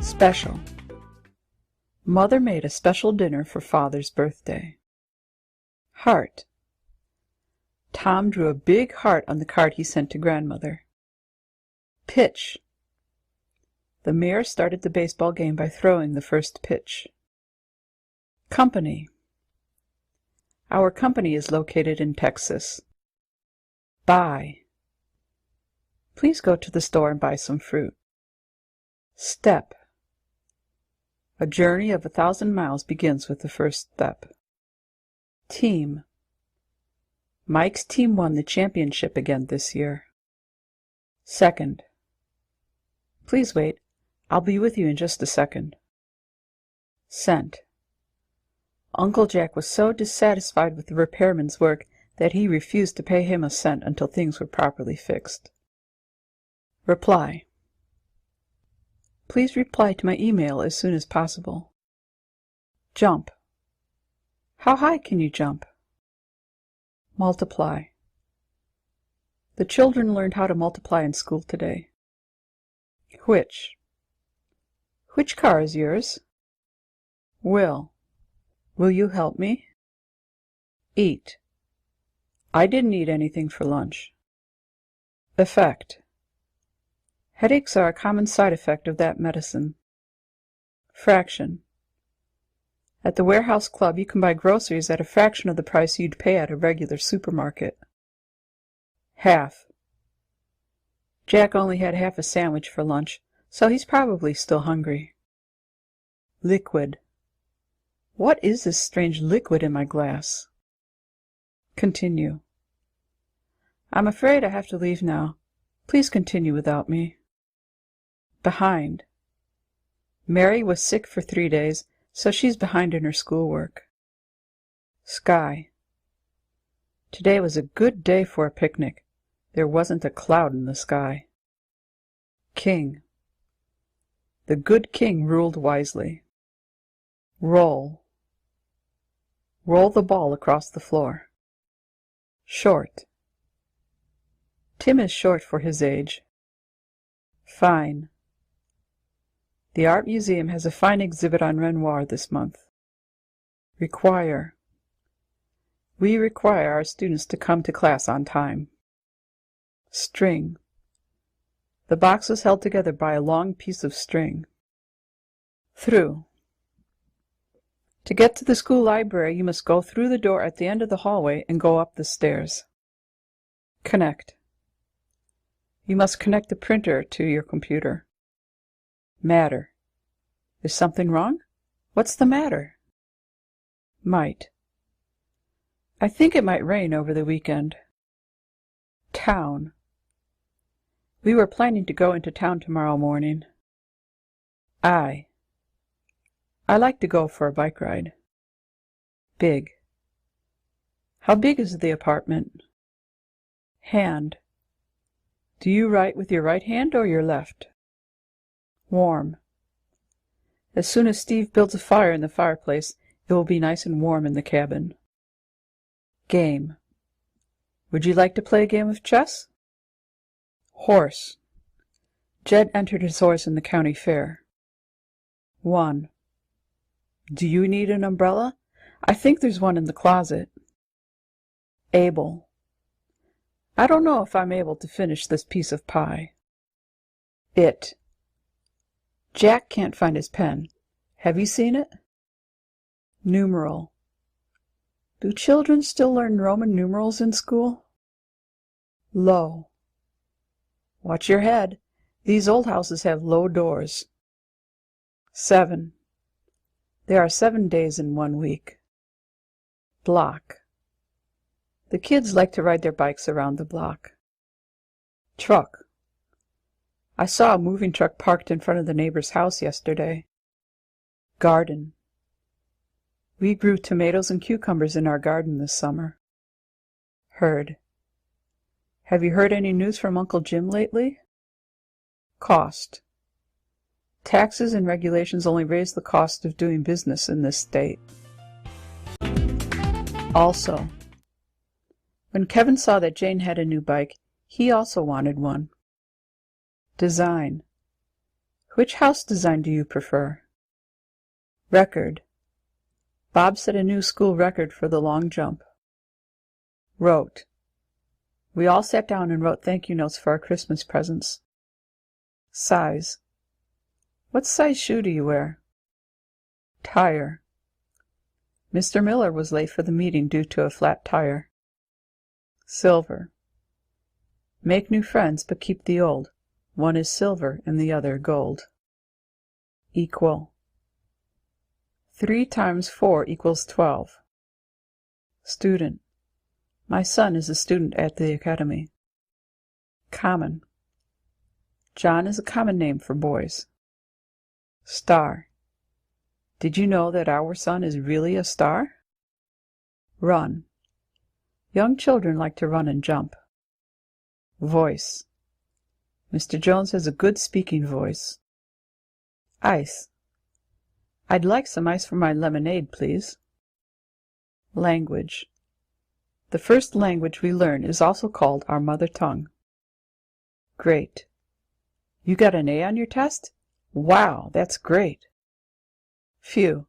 Special. Mother made a special dinner for Father's birthday. Heart. Tom drew a big heart on the card he sent to Grandmother. Pitch. The mayor started the baseball game by throwing the first pitch. Company. Our company is located in Texas. Buy. Please go to the store and buy some fruit. Step. A journey of 1,000 miles begins with the first step. Team. Mike's team won the championship again this year. Second. Please wait. I'll be with you in just a second. Cent. Uncle Jack was so dissatisfied with the repairman's work that he refused to pay him a cent until things were properly fixed. Reply. Please reply to my email as soon as possible. Jump. How high can you jump? Multiply. The children learned how to multiply in school today. Which. Which car is yours? Will. Will you help me? Eat. I didn't eat anything for lunch. Effect. Headaches are a common side effect of that medicine. Fraction. At the Warehouse Club you can buy groceries at a fraction of the price you'd pay at a regular supermarket. Half. Jack only had half a sandwich for lunch, so he's probably still hungry. Liquid. What is this strange liquid in my glass? Continue. I'm afraid I have to leave now. Please continue without me. Behind. Mary was sick for 3 days, so she's behind in her schoolwork. Sky. Today was a good day for a picnic. There wasn't a cloud in the sky. King. The good king ruled wisely. Roll. Roll the ball across the floor. Short. Tim is short for his age. Fine. The Art Museum has a fine exhibit on Renoir this month. Require. We require our students to come to class on time. String. The box was held together by a long piece of string. Through. To get to the school library, you must go through the door at the end of the hallway and go up the stairs. Connect. You must connect the printer to your computer. Matter. Is something wrong? What's the matter? Might. I think it might rain over the weekend. Town. We were planning to go into town tomorrow morning. I like to go for a bike ride. Big. How big is the apartment? Hand. Do you write with your right hand or your left? Warm. As soon as Steve builds a fire in the fireplace, it will be nice and warm in the cabin. Game. Would you like to play a game of chess? Horse. Jed entered his horse in the county fair. 1. Do you need an umbrella? I think there's one in the closet. Able. I don't know if I'm able to finish this piece of pie. It. Jack can't find his pen. Have you seen it? Numeral. Do children still learn Roman numerals in school? Low. Watch your head. These old houses have low doors. 7. There are 7 days in 1 week. Block. The kids like to ride their bikes around the block. Truck. I saw a moving truck parked in front of the neighbor's house yesterday. Garden. We grew tomatoes and cucumbers in our garden this summer. Heard. Have you heard any news from Uncle Jim lately? Cost. Taxes and regulations only raise the cost of doing business in this state. Also. When Kevin saw that Jane had a new bike, he also wanted one. Design. Which house design do you prefer? Record. Bob set a new school record for the long jump. Wrote. We all sat down and wrote thank you notes for our Christmas presents. Size. What size shoe do you wear? Tire. Mr. Miller was late for the meeting due to a flat tire. Silver. Make new friends, but keep the old. One is silver and the other gold. Equal. 3 times 4 equals 12. Student. My son is a student at the academy. Common. John is a common name for boys. Star. Did you know that our son is really a star? Run. Young children like to run and jump. Voice. Mr. Jones has a good speaking voice. Ice. I'd like some ice for my lemonade, please. Language. The first language we learn is also called our mother tongue. Great. You got an A on your test? Wow, that's great. Few.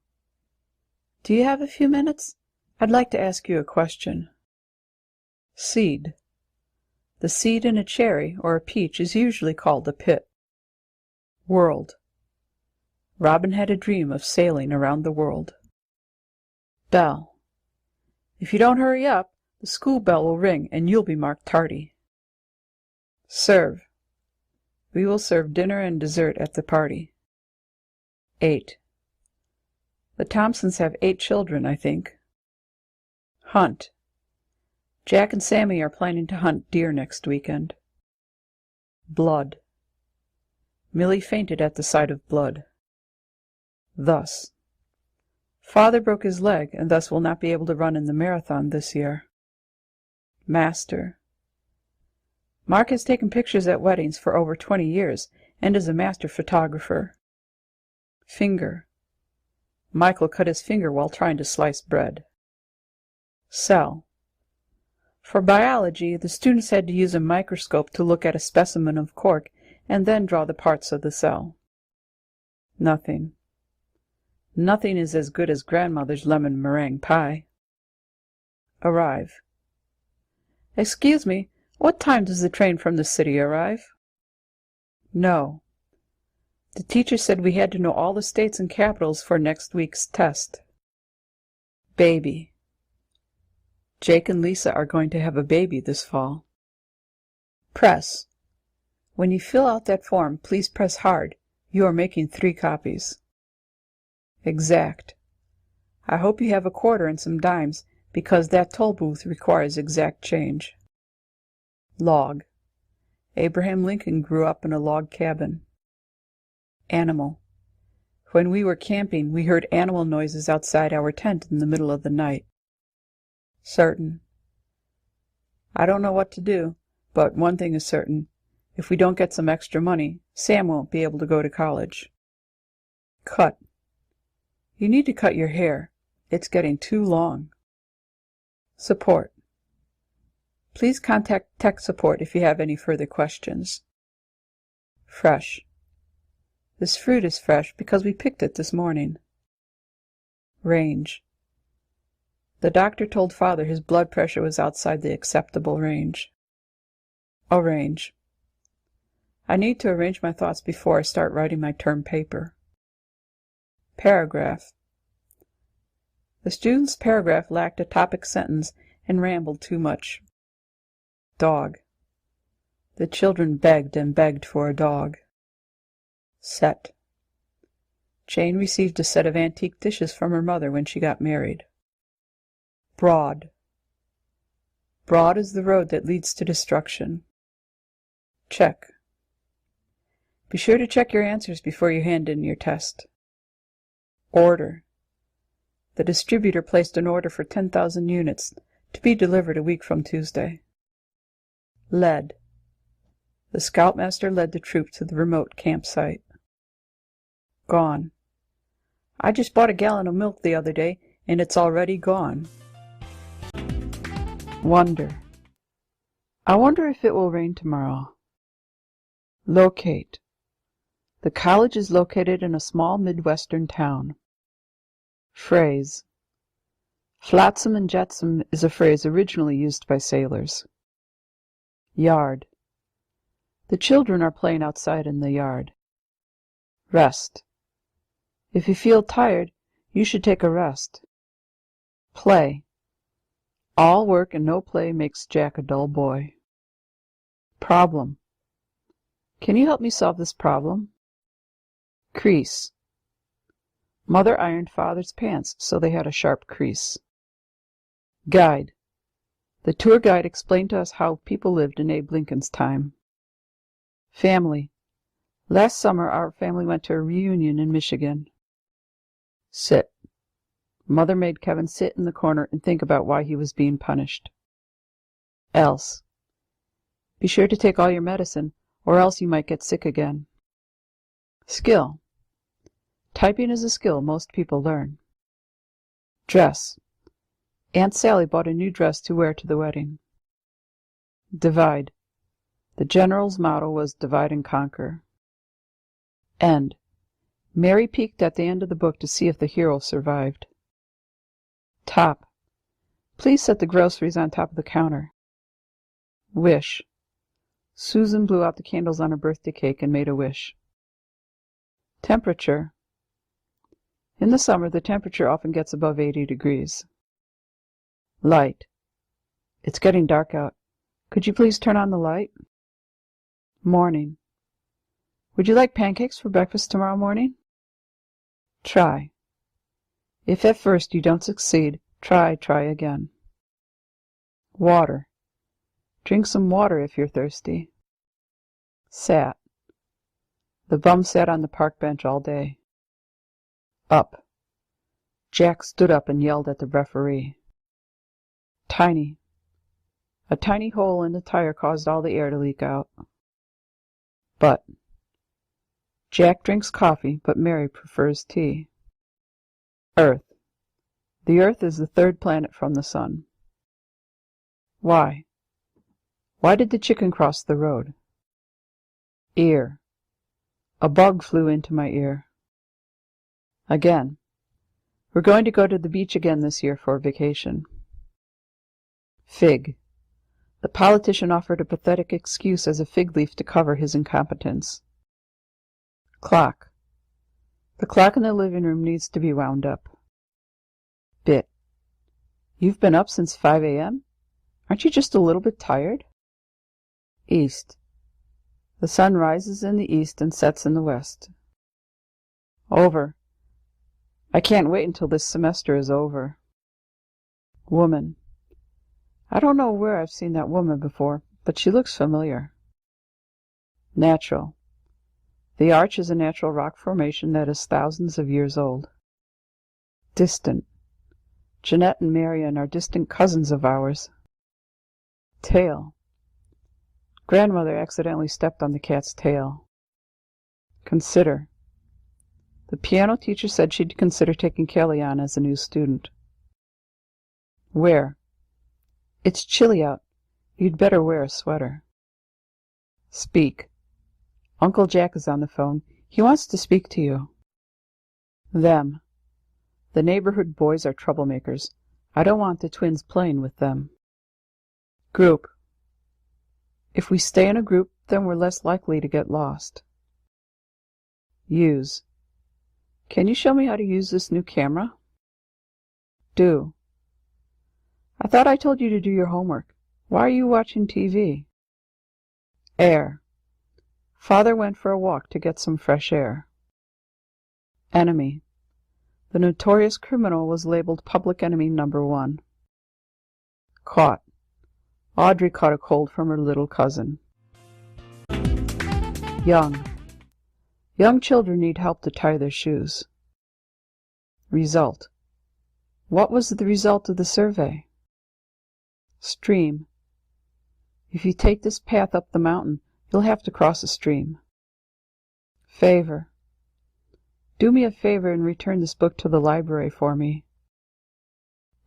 Do you have a few minutes? I'd like to ask you a question. Seed. The seed in a cherry or a peach is usually called a pit. World. Robin had a dream of sailing around the world. Bell. If you don't hurry up, the school bell will ring and you'll be marked tardy. Serve. We will serve dinner and dessert at the party. 8. The Thompsons have 8 children, I think. Hunt. Jack and Sammy are planning to hunt deer next weekend. Blood. Millie fainted at the sight of blood. Thus. Father broke his leg and thus will not be able to run in the marathon this year. Master. Mark has taken pictures at weddings for over 20 years and is a master photographer. Finger. Michael cut his finger while trying to slice bread. Cell. For biology, the students had to use a microscope to look at a specimen of cork and then draw the parts of the cell. Nothing. Nothing is as good as grandmother's lemon meringue pie. Arrive. Excuse me, what time does the train from the city arrive? No. The teacher said we had to know all the states and capitals for next week's test. Baby. Jake and Lisa are going to have a baby this fall. Press. When you fill out that form, please press hard. You are making 3 copies. Exact. I hope you have a quarter and some dimes, because that toll booth requires exact change. Log. Abraham Lincoln grew up in a log cabin. Animal. When we were camping, we heard animal noises outside our tent in the middle of the night. Certain. I don't know what to do, but one thing is certain. If we don't get some extra money, Sam won't be able to go to college. Cut. You need to cut your hair. It's getting too long. Support. Please contact tech support if you have any further questions. Fresh. This fruit is fresh because we picked it this morning. Range. The doctor told Father his blood pressure was outside the acceptable range. Arrange. I need to arrange my thoughts before I start writing my term paper. Paragraph. The student's paragraph lacked a topic sentence and rambled too much. Dog. The children begged and begged for a dog. Set. Jane received a set of antique dishes from her mother when she got married. Broad. Broad is the road that leads to destruction. Check. Be sure to check your answers before you hand in your test. Order. The distributor placed an order for 10,000 units to be delivered a week from Tuesday. Led. The scoutmaster led the troop to the remote campsite. Gone. I just bought a gallon of milk the other day, and it's already gone. Wonder. I wonder if it will rain tomorrow. Locate. The college is located in a small Midwestern town. Phrase. Flotsam and jetsam is a phrase originally used by sailors. Yard. The children are playing outside in the yard. Rest. If you feel tired, you should take a rest. Play. All work and no play makes Jack a dull boy. Problem. Can you help me solve this problem? Crease. Mother ironed father's pants, so they had a sharp crease. Guide. The tour guide explained to us how people lived in Abe Lincoln's time. Family. Last summer, our family went to a reunion in Michigan. Sit. Mother made Kevin sit in the corner and think about why he was being punished. Else. Be sure to take all your medicine, or else you might get sick again. Skill. Typing is a skill most people learn. Dress. Aunt Sally bought a new dress to wear to the wedding. Divide. The general's motto was divide and conquer. End. Mary peeked at the end of the book to see if the hero survived. Top. Please set the groceries on top of the counter. Wish. Susan blew out the candles on her birthday cake and made a wish. Temperature. In the summer, the temperature often gets above 80 degrees. Light. It's getting dark out. Could you please turn on the light? Morning. Would you like pancakes for breakfast tomorrow morning? Try. If at first you don't succeed, try again. Water. Drink some water if you're thirsty. Sat. The bum sat on the park bench all day. Up. Jack stood up and yelled at the referee. Tiny. A tiny hole in the tire caused all the air to leak out. But. Jack drinks coffee, but Mary prefers tea. Earth. The Earth is the third planet from the sun. Why? Why did the chicken cross the road? Ear. A bug flew into my ear. Again. We're going to go to the beach again this year for a vacation. Fig. The politician offered a pathetic excuse as a fig leaf to cover his incompetence. Clock. The clock in the living room needs to be wound up. Bit. You've been up since 5 a.m.? Aren't you just a little bit tired? East. The sun rises in the east and sets in the west. Over. I can't wait until this semester is over. Woman. I don't know where I've seen that woman before, but she looks familiar. Natural. The arch is a natural rock formation that is thousands of years old. Distant. Jeanette and Marion are distant cousins of ours. Tail. Grandmother accidentally stepped on the cat's tail. Consider. The piano teacher said she'd consider taking Kelly on as a new student. Wear. It's chilly out. You'd better wear a sweater. Speak. Uncle Jack is on the phone. He wants to speak to you. Them. The neighborhood boys are troublemakers. I don't want the twins playing with them. Group. If we stay in a group, then we're less likely to get lost. Use. Can you show me how to use this new camera? Do. I thought I told you to do your homework. Why are you watching TV? Air. Father went for a walk to get some fresh air. Enemy. The notorious criminal was labeled public enemy number 1. Caught. Audrey caught a cold from her little cousin. Young. Young children need help to tie their shoes. Result. What was the result of the survey? Stream. If you take this path up the mountain, you'll have to cross a stream. Favor. Do me a favor and return this book to the library for me.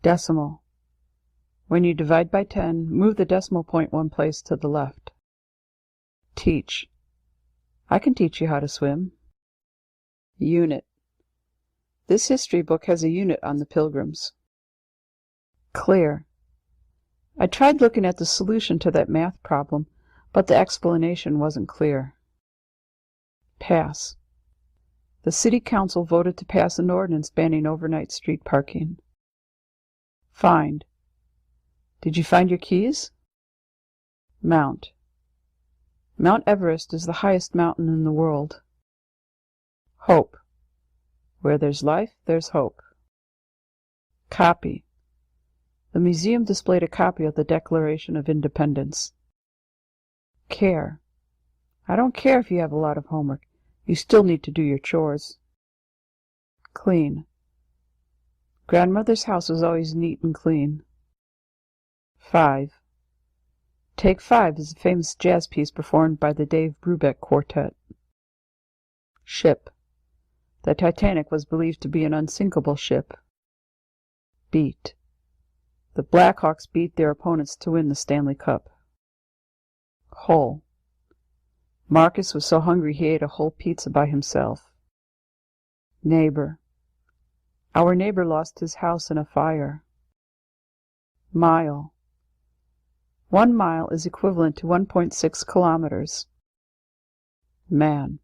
Decimal. When you divide by 10, move the decimal point 1 place to the left. Teach. I can teach you how to swim. Unit. This history book has a unit on the Pilgrims. Clear. I tried looking at the solution to that math problem, but the explanation wasn't clear. Pass. The City Council voted to pass an ordinance banning overnight street parking. Find. Did you find your keys? Mount. Mount Everest is the highest mountain in the world. Hope. Where there's life, there's hope. Copy. The museum displayed a copy of the Declaration of Independence. Care. I don't care if you have a lot of homework. You still need to do your chores. Clean. Grandmother's house was always neat and clean. 5. Take 5 is a famous jazz piece performed by the Dave Brubeck Quartet. Ship. The Titanic was believed to be an unsinkable ship. Beat. The Blackhawks beat their opponents to win the Stanley Cup. Whole. Marcus was so hungry he ate a whole pizza by himself. Neighbor. Our neighbor lost his house in a fire. Mile. 1 mile is equivalent to 1.6 kilometers. Man.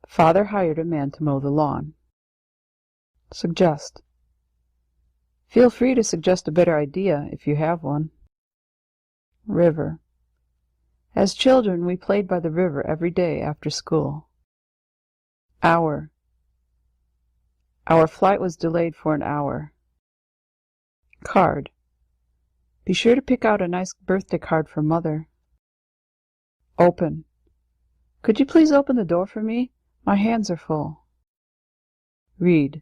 Father hired a man to mow the lawn. Suggest. Feel free to suggest a better idea if you have one. River. As children, we played by the river every day after school. Hour. Our flight was delayed for an hour. Card. Be sure to pick out a nice birthday card for Mother. Open. Could you please open the door for me? My hands are full. Read.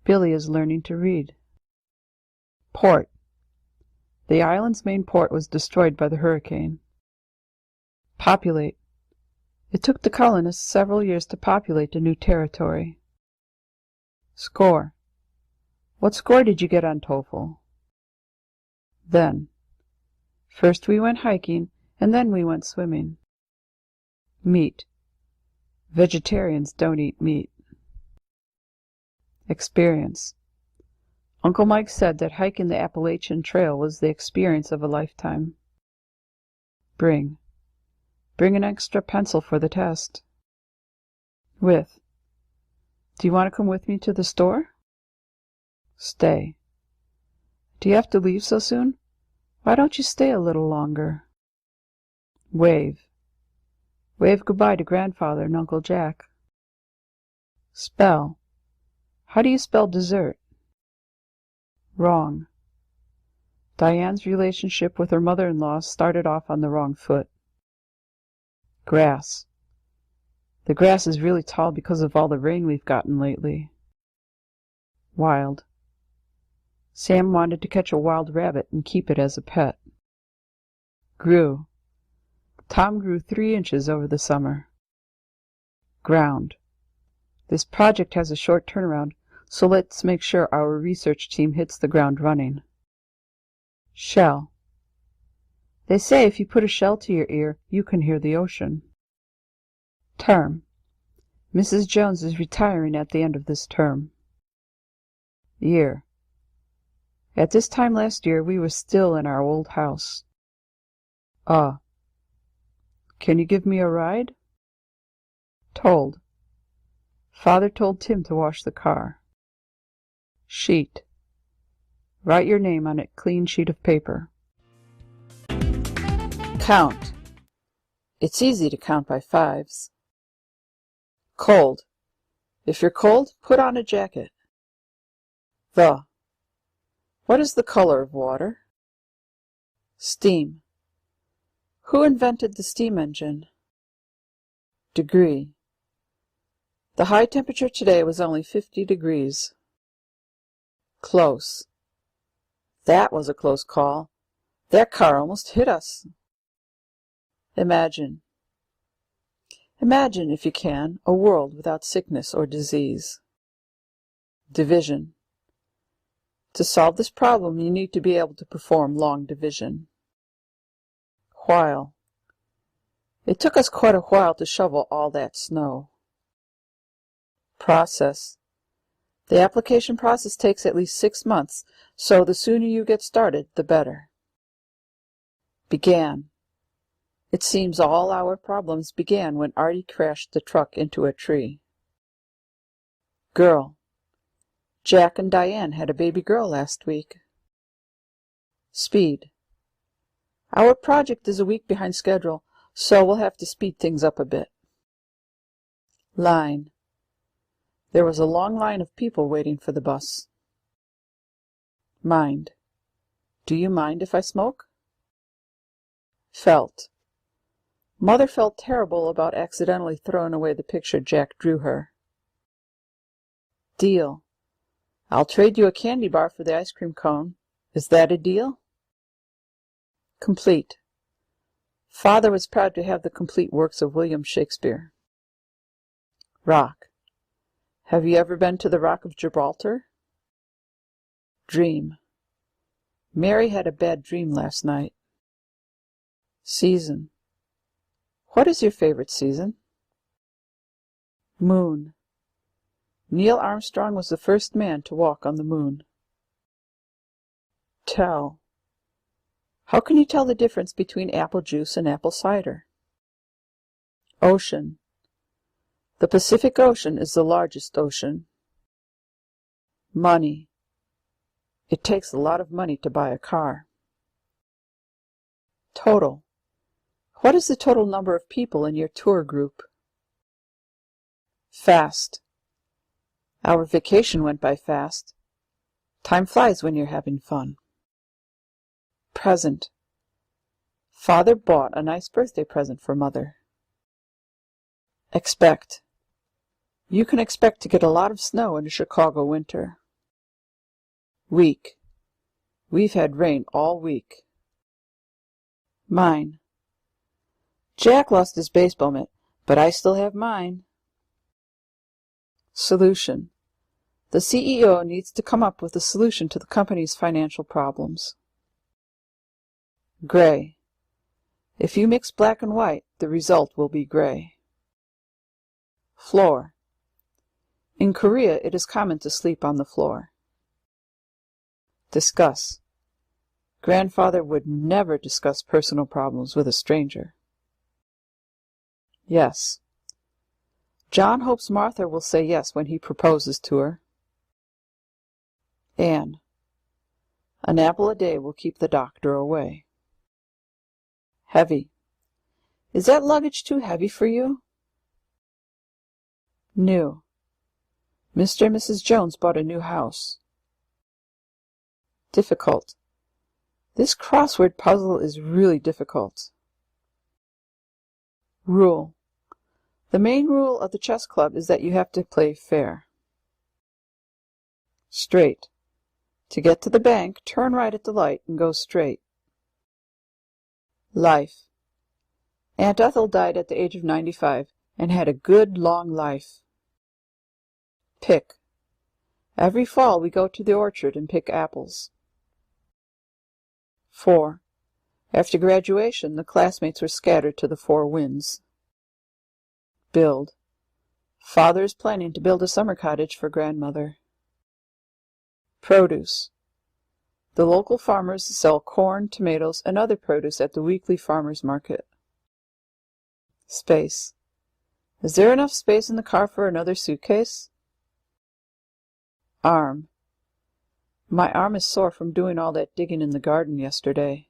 Billy is learning to read. Port. The island's main port was destroyed by the hurricane. Populate. It took the colonists several years to populate the new territory. Score. What score did you get on TOEFL? Then. First we went hiking, and then we went swimming. Meat. Vegetarians don't eat meat. Experience. Uncle Mike said that hiking the Appalachian Trail was the experience of a lifetime. Bring. Bring an extra pencil for the test. With. Do you want to come with me to the store? Stay. Do you have to leave so soon? Why don't you stay a little longer? Wave. Wave goodbye to Grandfather and Uncle Jack. Spell. How do you spell dessert? Wrong. Diane's relationship with her mother-in-law started off on the wrong foot. Grass. The grass is really tall because of all the rain we've gotten lately. Wild. Sam wanted to catch a wild rabbit and keep it as a pet. Grew. Tom grew 3 inches over the summer. Ground. This project has a short turnaround, so let's make sure our research team hits the ground running. Shell. They say if you put a shell to your ear, you can hear the ocean. Term. Mrs. Jones is retiring at the end of this term. Year. At this time last year, we were still in our old house. Can you give me a ride? Told. Father told Tim to wash the car. Sheet. Write your name on a clean sheet of paper. Count. It's easy to count by 5s. Cold. If you're cold, put on a jacket. The. What is the color of water? Steam. Who invented the steam engine? Degree. The high temperature today was only 50 degrees. Close. That was a close call. That car almost hit us. Imagine. Imagine, if you can, a world without sickness or disease. Division. To solve this problem, you need to be able to perform long division. While. It took us quite a while to shovel all that snow. Process. The application process takes at least 6 months, so the sooner you get started, the better. Began. It seems all our problems began when Artie crashed the truck into a tree. Girl. Jack and Diane had a baby girl last week. Speed. Our project is a week behind schedule, so we'll have to speed things up a bit. Line. There was a long line of people waiting for the bus. Mind. Do you mind if I smoke? Felt. Mother felt terrible about accidentally throwing away the picture Jack drew her. Deal. I'll trade you a candy bar for the ice cream cone. Is that a deal? Complete. Father was proud to have the complete works of William Shakespeare. Rock. Have you ever been to the Rock of Gibraltar? Dream. Mary had a bad dream last night. Season. What is your favorite season? Moon. Neil Armstrong was the first man to walk on the moon. Tell. How can you tell the difference between apple juice and apple cider? Ocean. The Pacific Ocean is the largest ocean. Money. It takes a lot of money to buy a car. Total. What is the total number of people in your tour group? Fast. Our vacation went by fast. Time flies when you're having fun. Present. Father bought a nice birthday present for Mother. Expect. You can expect to get a lot of snow in the Chicago winter. Week. We've had rain all week. Mine. Jack lost his baseball mitt, but I still have mine. Solution. The CEO needs to come up with a solution to the company's financial problems. Gray. If you mix black and white, the result will be gray. Floor. In Korea, it is common to sleep on the floor. Discuss. Grandfather would never discuss personal problems with a stranger. Yes. John hopes Martha will say yes when he proposes to her. Anne. An apple a day will keep the doctor away. Heavy. Is that luggage too heavy for you? New. Mr. and Mrs. Jones bought a new house. Difficult. This crossword puzzle is really difficult. Rule. The main rule of the chess club is that you have to play fair. Straight. To get to the bank, turn right at the light and go straight. Life. Aunt Ethel died at the age of 95 and had a good long life. Pick. Every fall we go to the orchard and pick apples. 4. After graduation, the classmates were scattered to the four winds. Build. Father is planning to build a summer cottage for grandmother. Produce. The local farmers sell corn, tomatoes, and other produce at the weekly farmers market. Space. Is there enough space in the car for another suitcase? Arm. My arm is sore from doing all that digging in the garden yesterday.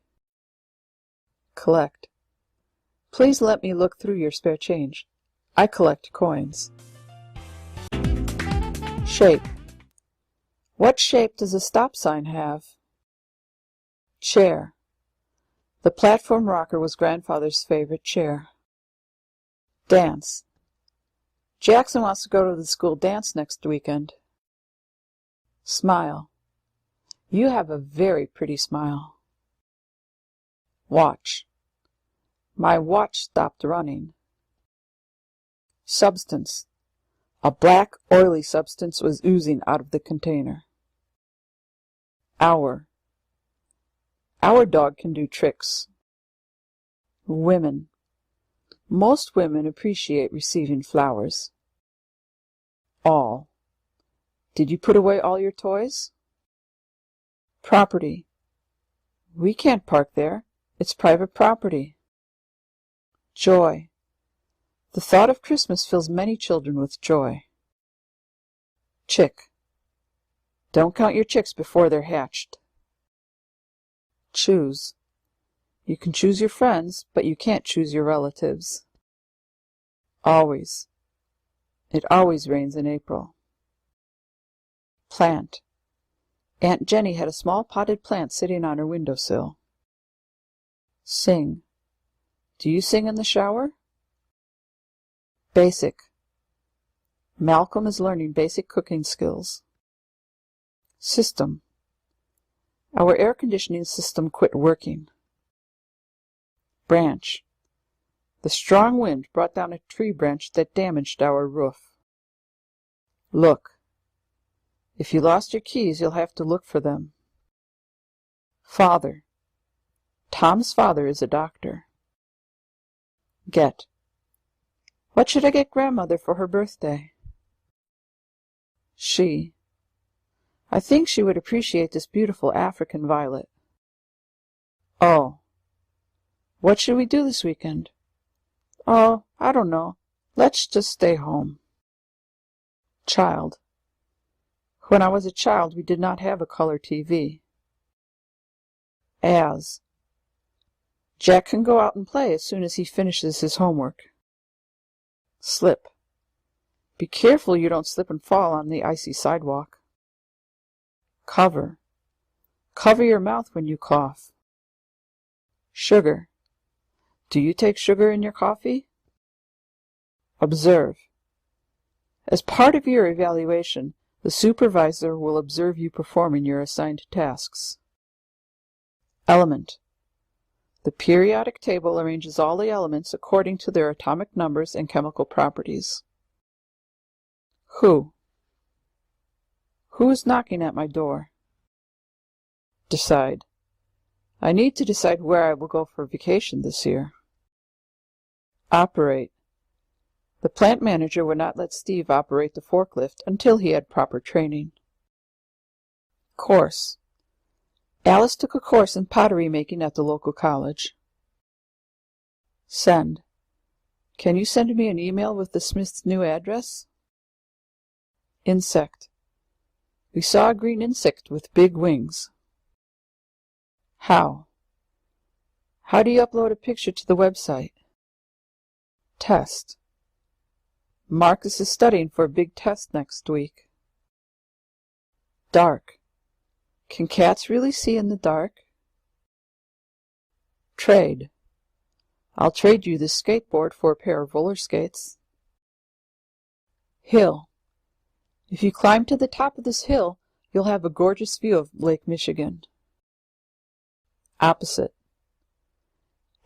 Collect. Please let me look through your spare change. I collect coins. Shape. What shape does a stop sign have? Chair. The platform rocker was grandfather's favorite chair. Dance. Jackson wants to go to the school dance next weekend. Smile. You have a very pretty smile. Watch. My watch stopped running. Substance. A black, oily substance was oozing out of the container. Hour. Our dog can do tricks. Women. Most women appreciate receiving flowers. All. Did you put away all your toys? Property. We can't park there. It's private property. Joy. The thought of Christmas fills many children with joy. Chick. Don't count your chicks before they're hatched. Choose. You can choose your friends, but you can't choose your relatives. Always. It always rains in April. Plant. Aunt Jenny had a small potted plant sitting on her windowsill. Sing. Do you sing in the shower? Basic. Malcolm is learning basic cooking skills. System. Our air conditioning system quit working. Branch. The strong wind brought down a tree branch that damaged our roof. Look. If you lost your keys, you'll have to look for them. Father. Tom's father is a doctor. Get. What should I get grandmother for her birthday? She. I think she would appreciate this beautiful African violet. Oh. What should we do this weekend? Oh, I don't know. Let's just stay home. Child. When I was a child, we did not have a color TV. As. Jack can go out and play as soon as he finishes his homework. Slip. Be careful you don't slip and fall on the icy sidewalk. Cover. Cover your mouth when you cough. Sugar. Do you take sugar in your coffee? Observe. As part of your evaluation, the supervisor will observe you performing your assigned tasks. Element. The periodic table arranges all the elements according to their atomic numbers and chemical properties. Who? Who is knocking at my door? Decide. I need to decide where I will go for vacation this year. Operate. The plant manager would not let Steve operate the forklift until he had proper training. Course. Alice took a course in pottery making at the local college. Send. Can you send me an email with the Smith's new address? Insect. We saw a green insect with big wings. How? How do you upload a picture to the website? Test. Marcus is studying for a big test next week. Dark. Can cats really see in the dark? Trade. I'll trade you this skateboard for a pair of roller skates. Hill. If you climb to the top of this hill, you'll have a gorgeous view of Lake Michigan. Opposite.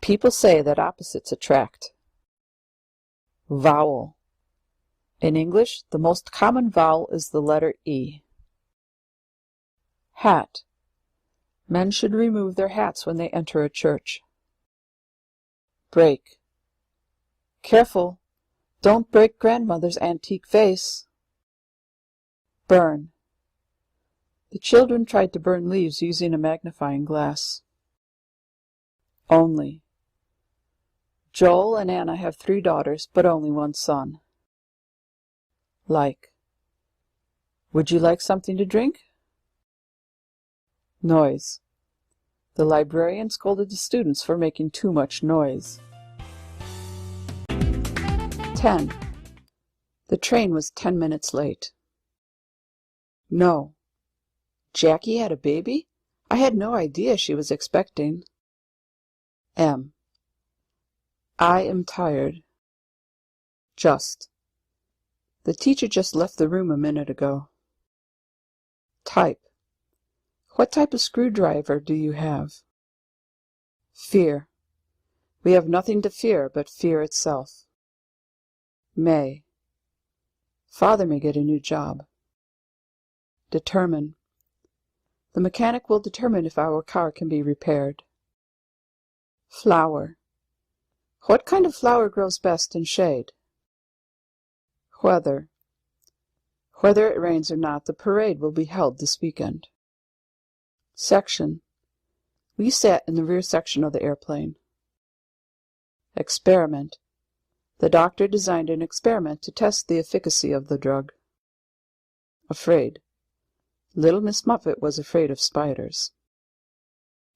People say that opposites attract. Vowel. In English, the most common vowel is the letter E. Hat. Men should remove their hats when they enter a church. Break. Careful, don't break grandmother's antique vase. Burn. The children tried to burn leaves using a magnifying glass. Only. Joel and Anna have 3 daughters, but only 1 son. Like. Would you like something to drink? Noise. The librarian scolded the students for making too much noise. 10. The train was 10 minutes late. No. Jackie had a baby? I had no idea she was expecting. M. I am tired. Just. The teacher just left the room a minute ago. Type. What type of screwdriver do you have? Fear. We have nothing to fear but fear itself. May. Father may get a new job. Determine. The mechanic will determine if our car can be repaired. Flower. What kind of flower grows best in shade? Weather. Whether it rains or not, the parade will be held this weekend. Section. We sat in the rear section of the airplane. Experiment. The doctor designed an experiment to test the efficacy of the drug. Afraid. Little Miss Muffet was afraid of spiders.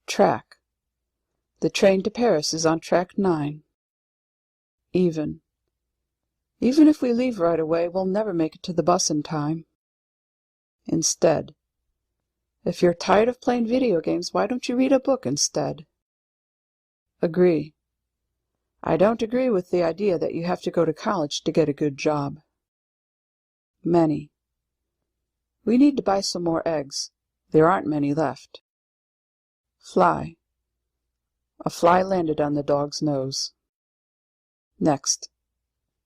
Track. The train to Paris is on track 9. Even. Even if we leave right away, we'll never make it to the bus in time. Instead. If you're tired of playing video games, why don't you read a book instead? Agree. I don't agree with the idea that you have to go to college to get a good job. Many. We need to buy some more eggs. There aren't many left. Fly. A fly landed on the dog's nose. Next.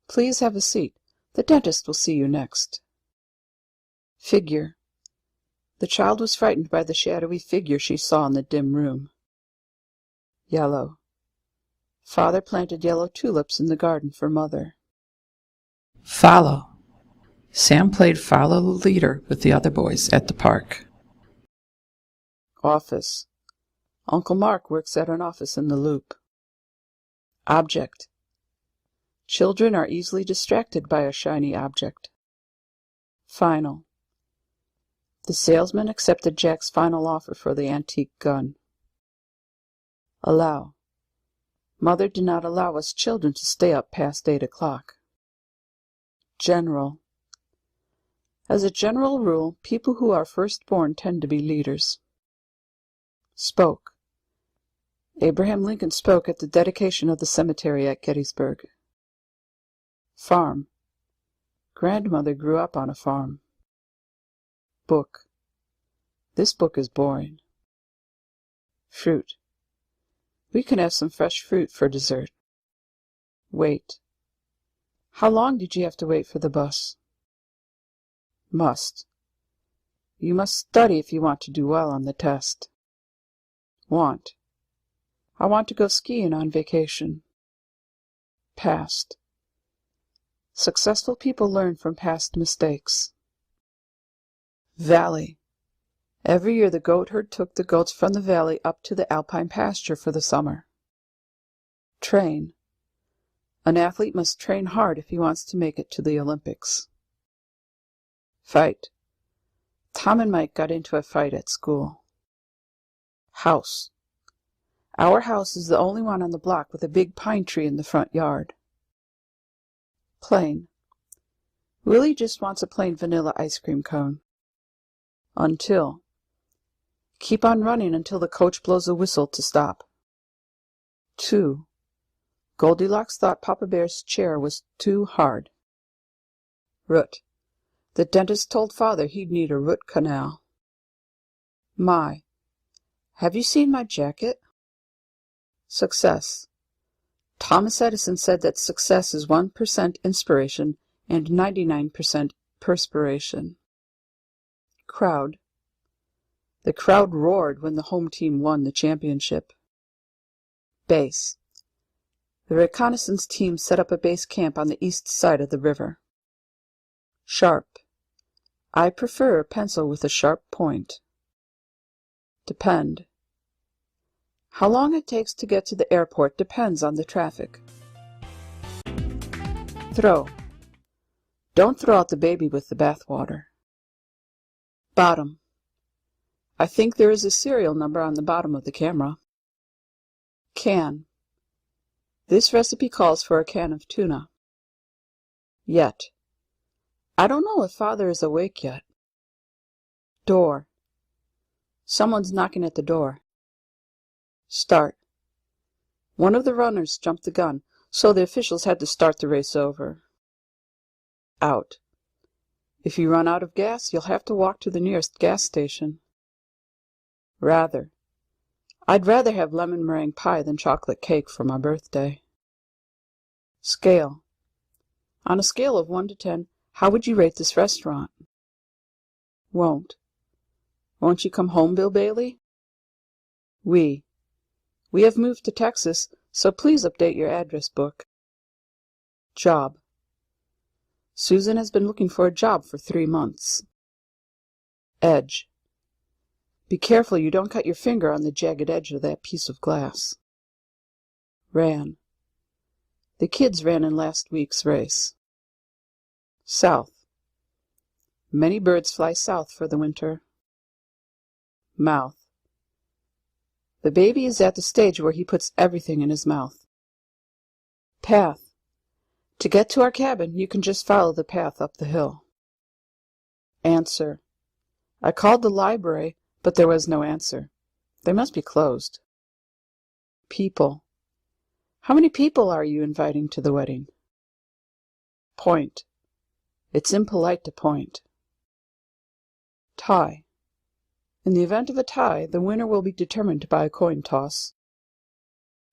Please have a seat. The dentist will see you next. Figure. The child was frightened by the shadowy figure she saw in the dim room. Yellow. Father planted yellow tulips in the garden for Mother. Follow. Sam played follow the leader with the other boys at the park. Office. Uncle Mark works at an office in the Loop. Object. Children are easily distracted by a shiny object. Final. The salesman accepted Jack's final offer for the antique gun. Allow. Mother did not allow us children to stay up past 8 o'clock. General. As a general rule, people who are firstborn tend to be leaders. Spoke. Abraham Lincoln spoke at the dedication of the cemetery at Gettysburg. Farm. Grandmother grew up on a farm. Book. This book is boring. Fruit. We can have some fresh fruit for dessert. Wait. How long did you have to wait for the bus? Must. You must study if you want to do well on the test. Want. I want to go skiing on vacation. Past. Successful people learn from past mistakes. Valley. Every year the goatherd took the goats from the valley up to the alpine pasture for the summer. Train. An athlete must train hard if he wants to make it to the Olympics. Fight. Tom and Mike got into a fight at school. House. Our house is the only one on the block with a big pine tree in the front yard. Plain. Willie just wants a plain vanilla ice cream cone. Until. Keep on running until the coach blows a whistle to stop. 2. Goldilocks thought Papa Bear's chair was too hard. Root. The dentist told Father he'd need a root canal. My. Have you seen my jacket? Success. Thomas Edison said that success is 1% inspiration and 99% perspiration. Crowd. The crowd roared when the home team won the championship. Base. The reconnaissance team set up a base camp on the east side of the river. Sharp. I prefer a pencil with a sharp point. Depend. How long it takes to get to the airport depends on the traffic. Throw. Don't throw out the baby with the bathwater. Bottom. I think there is a serial number on the bottom of the camera. Can. This recipe calls for a can of tuna. Yet. I don't know if Father is awake yet. Door. Someone's knocking at the door. Start. One of the runners jumped the gun, so the officials had to start the race over. Out. If you run out of gas, you'll have to walk to the nearest gas station. Rather. I'd rather have lemon meringue pie than chocolate cake for my birthday. Scale. On a scale of 1 to 10, how would you rate this restaurant? Won't. Won't you come home, Bill Bailey? We have moved to Texas, so please update your address book. Job. Susan has been looking for a job for 3 months. Edge. Be careful you don't cut your finger on the jagged edge of that piece of glass. Ran. The kids ran in last week's race. South. Many birds fly south for the winter. Mouth. The baby is at the stage where he puts everything in his mouth. Path. To get to our cabin, you can just follow the path up the hill. Answer. I called the library, but there was no answer. They must be closed. People. How many people are you inviting to the wedding? Point. It's impolite to point. Tie. In the event of a tie, the winner will be determined by a coin toss.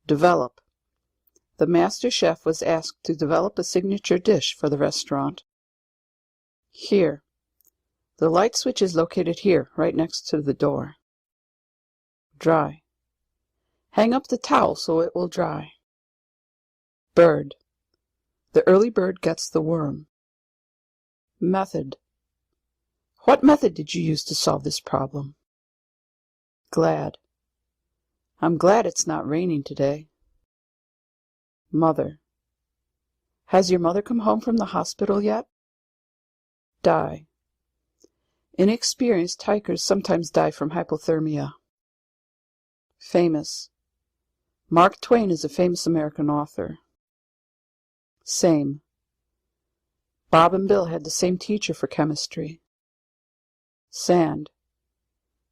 Develop. The master chef was asked to develop a signature dish for the restaurant. Here. The light switch is located here, right next to the door. Dry. Hang up the towel so it will dry. Bird. The early bird gets the worm. Method. What method did you use to solve this problem? Glad. I'm glad it's not raining today. Mother. Has your mother come home from the hospital yet? Die. Inexperienced hikers sometimes die from hypothermia. Famous. Mark Twain is a famous American author. Same. Bob and Bill had the same teacher for chemistry. Sand.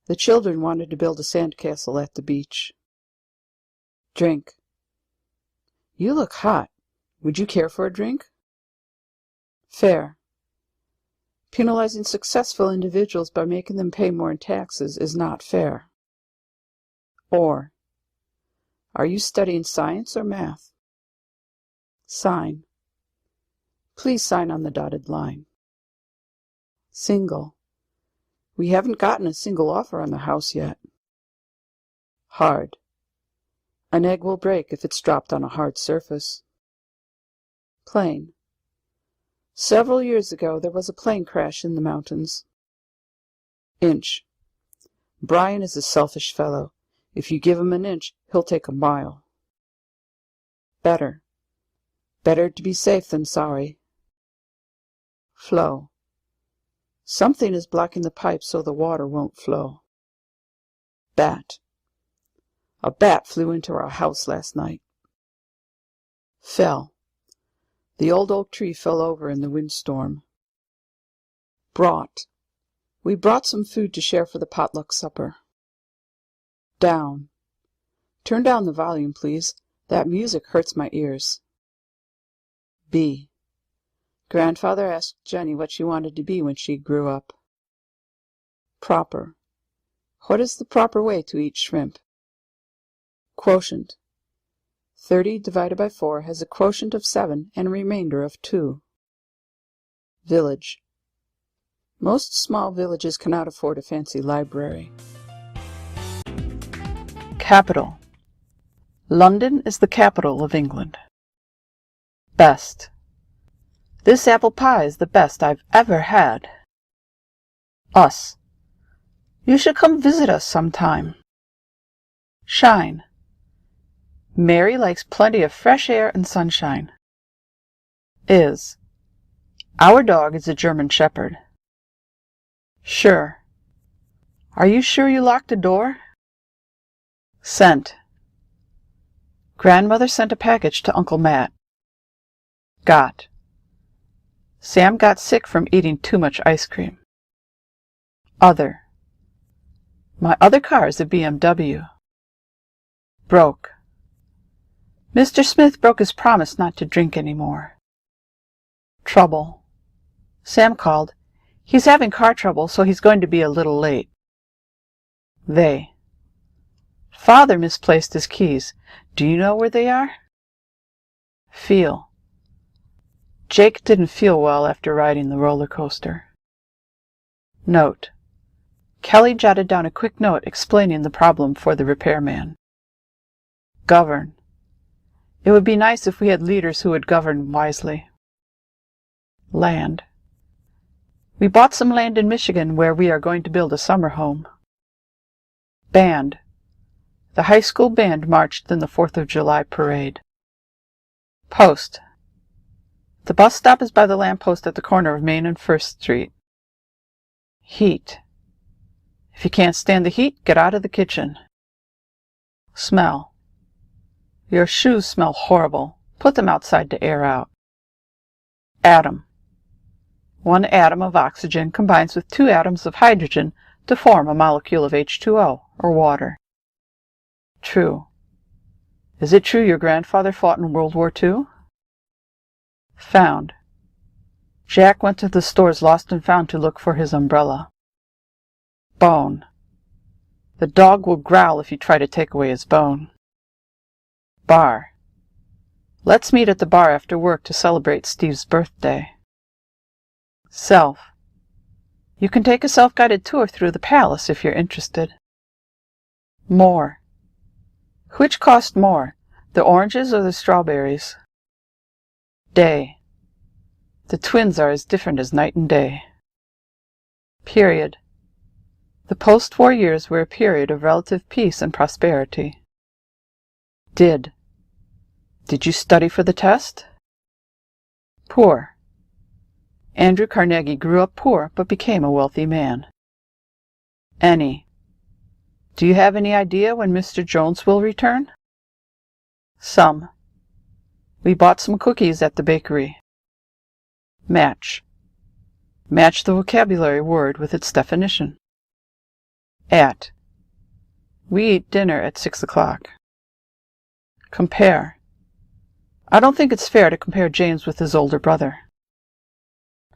The children wanted to build a sandcastle at the beach. Drink. You look hot. Would you care for a drink? Fair. Penalizing successful individuals by making them pay more in taxes is not fair. Or. Are you studying science or math? Sign. Please sign on the dotted line. Single. We haven't gotten a single offer on the house yet. Hard. An egg will break if it's dropped on a hard surface. Plane. Several years ago there was a plane crash in the mountains. Inch. Brian is a selfish fellow. If you give him an inch, he'll take a mile. Better. Better to be safe than sorry. Flow. Something is blocking the pipe so the water won't flow. Bat. A bat flew into our house last night. Fell. The old oak tree fell over in the windstorm. Brought. We brought some food to share for the potluck supper. Down. Turn down the volume, please. That music hurts my ears. B. Grandfather asked Jenny what she wanted to be when she grew up. Proper. What is the proper way to eat shrimp? Quotient. 30 divided by 4 has a quotient of 7 and a remainder of 2. Village. Most small villages cannot afford a fancy library. Capital. London is the capital of England. Best. This apple pie is the best I've ever had. Us. You should come visit us sometime. Shine. Mary likes plenty of fresh air and sunshine. Is. Our dog is a German Shepherd. Sure. Are you sure you locked the door? Sent. Grandmother sent a package to Uncle Matt. Got. Sam got sick from eating too much ice cream. Other. My other car is a BMW. Broke. Mr. Smith broke his promise not to drink any more. Trouble. Sam called. He's having car trouble, so he's going to be a little late. They. Father misplaced his keys. Do you know where they are? Feel. Jake didn't feel well after riding the roller coaster. Note. Kelly jotted down a quick note explaining the problem for the repairman. Govern. It would be nice if we had leaders who would govern wisely. Land. We bought some land in Michigan where we are going to build a summer home. Band. The high school band marched in the 4th of July parade. Post. The bus stop is by the lamppost at the corner of Main and 1st Street. Heat. If you can't stand the heat, get out of the kitchen. Smell. Your shoes smell horrible. Put them outside to air out. Atom. One atom of oxygen combines with 2 atoms of hydrogen to form a molecule of H2O, or water. True. Is it true your grandfather fought in World War II? Found. Jack went to the stores Lost and Found to look for his umbrella. Bone. The dog will growl if you try to take away his bone. Bar. Let's meet at the bar after work to celebrate Steve's birthday. Self. You can take a self-guided tour through the palace if you're interested. More. Which cost more, the oranges or the strawberries? Day. The twins are as different as night and day. Period. The post-war years were a period of relative peace and prosperity. Did. Did you study for the test? Poor. Andrew Carnegie grew up poor but became a wealthy man. Any. Do you have any idea when Mr. Jones will return? Some. We bought some cookies at the bakery. Match. Match the vocabulary word with its definition. At. We eat dinner at 6 o'clock. Compare. I don't think it's fair to compare James with his older brother.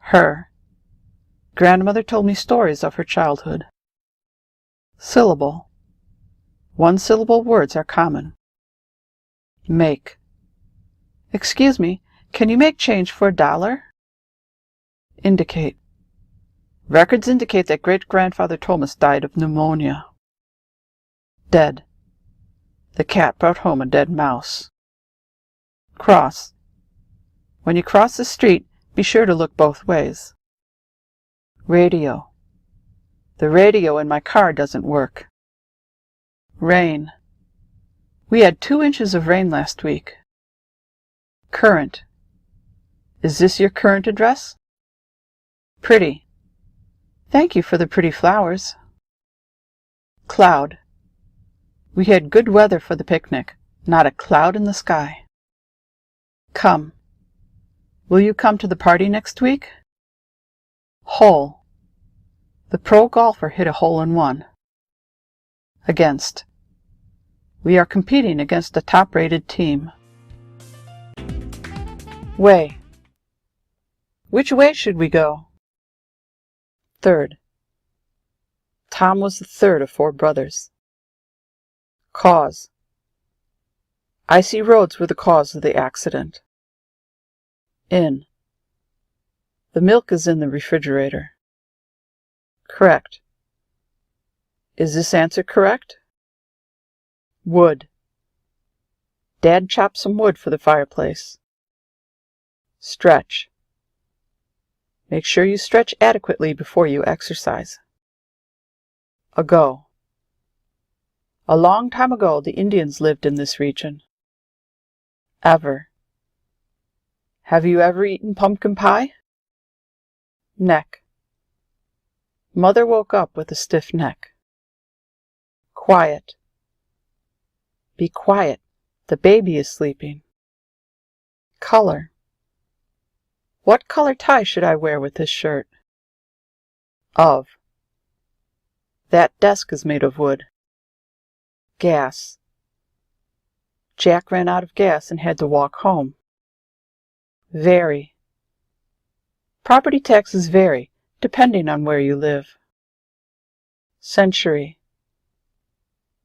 Her. Grandmother told me stories of her childhood. Syllable. One-syllable words are common. Make. Excuse me, can you make change for $1? Indicate. Records indicate that great-grandfather Thomas died of pneumonia. Dead. The cat brought home a dead mouse. Cross. When you cross the street, be sure to look both ways. Radio. The radio in my car doesn't work. Rain. We had 2 inches of rain last week. Current. Is this your current address? Pretty. Thank you for the pretty flowers. Cloud. We had good weather for the picnic, not a cloud in the sky. Come. Will you come to the party next week? Hole. The pro golfer hit a hole-in-one. Against. We are competing against a top-rated team. Way. Which way should we go? Third. Tom was the 3rd of 4 brothers. Cause. Icy roads were the cause of the accident. In. The milk is in the refrigerator. Correct. Is this answer correct? Wood. Dad chopped some wood for the fireplace. Stretch. Make sure you stretch adequately before you exercise. Ago. A long time ago, the Indians lived in this region. Ever. Have you ever eaten pumpkin pie? Neck. Mother woke up with a stiff neck. Quiet. Be quiet. The baby is sleeping. Color. What color tie should I wear with this shirt? Of. That desk is made of wood. Gas. Jack ran out of gas and had to walk home. Vary. Property taxes vary, depending on where you live. Century.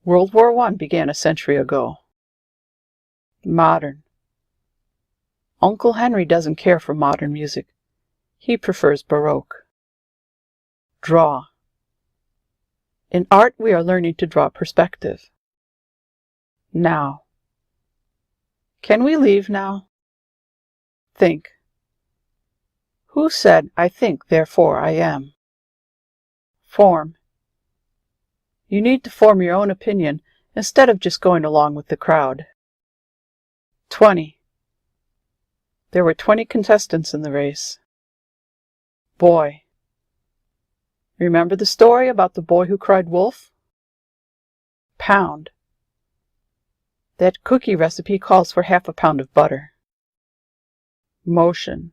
World War I began a century ago. Modern. Uncle Henry doesn't care for modern music. He prefers Baroque. Draw. In art, we are learning to draw perspective. Now. Can we leave now? Think. Who said, "I think, therefore I am"? Form. You need to form your own opinion instead of just going along with the crowd. 20. There were 20 contestants in the race. Boy. Remember the story about the boy who cried wolf? Pound. That cookie recipe calls for half a pound of butter. Motion.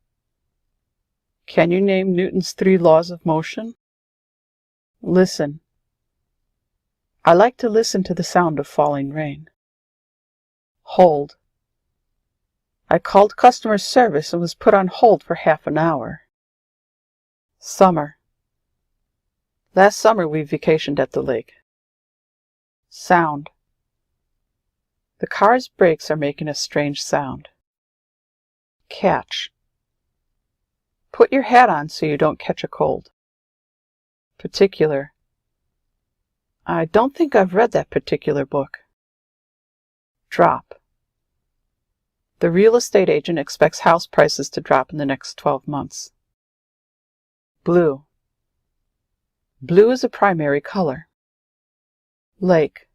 Can you name Newton's 3 laws of motion? Listen. I like to listen to the sound of falling rain. Hold. I called customer service and was put on hold for half an hour. Summer. Last summer we vacationed at the lake. Sound. The car's brakes are making a strange sound. Catch. Put your hat on so you don't catch a cold. Particular. I don't think I've read that particular book. Drop. The real estate agent expects house prices to drop in the next 12 months. Blue. Blue is a primary color. Lake.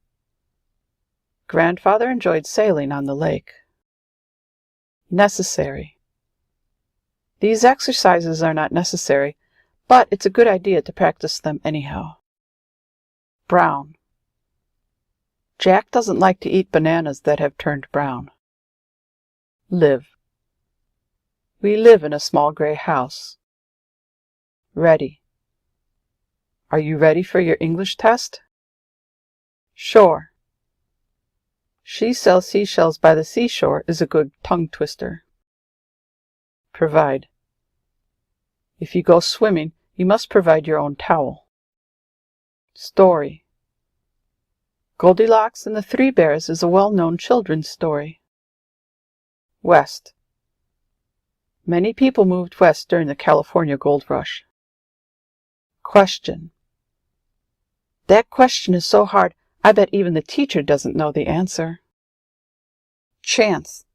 Grandfather enjoyed sailing on the lake. Necessary. These exercises are not necessary, but it's a good idea to practice them anyhow. Brown. Jack doesn't like to eat bananas that have turned brown. Live. We live in a small gray house. Ready. Are you ready for your English test? Shore. She sells seashells by the seashore is a good tongue twister. Provide. If you go swimming, you must provide your own towel. Story. Goldilocks and the 3 Bears is a well-known children's story. West. Many people moved west during the California Gold Rush. Question. That question is so hard, I bet even the teacher doesn't know the answer. Chance.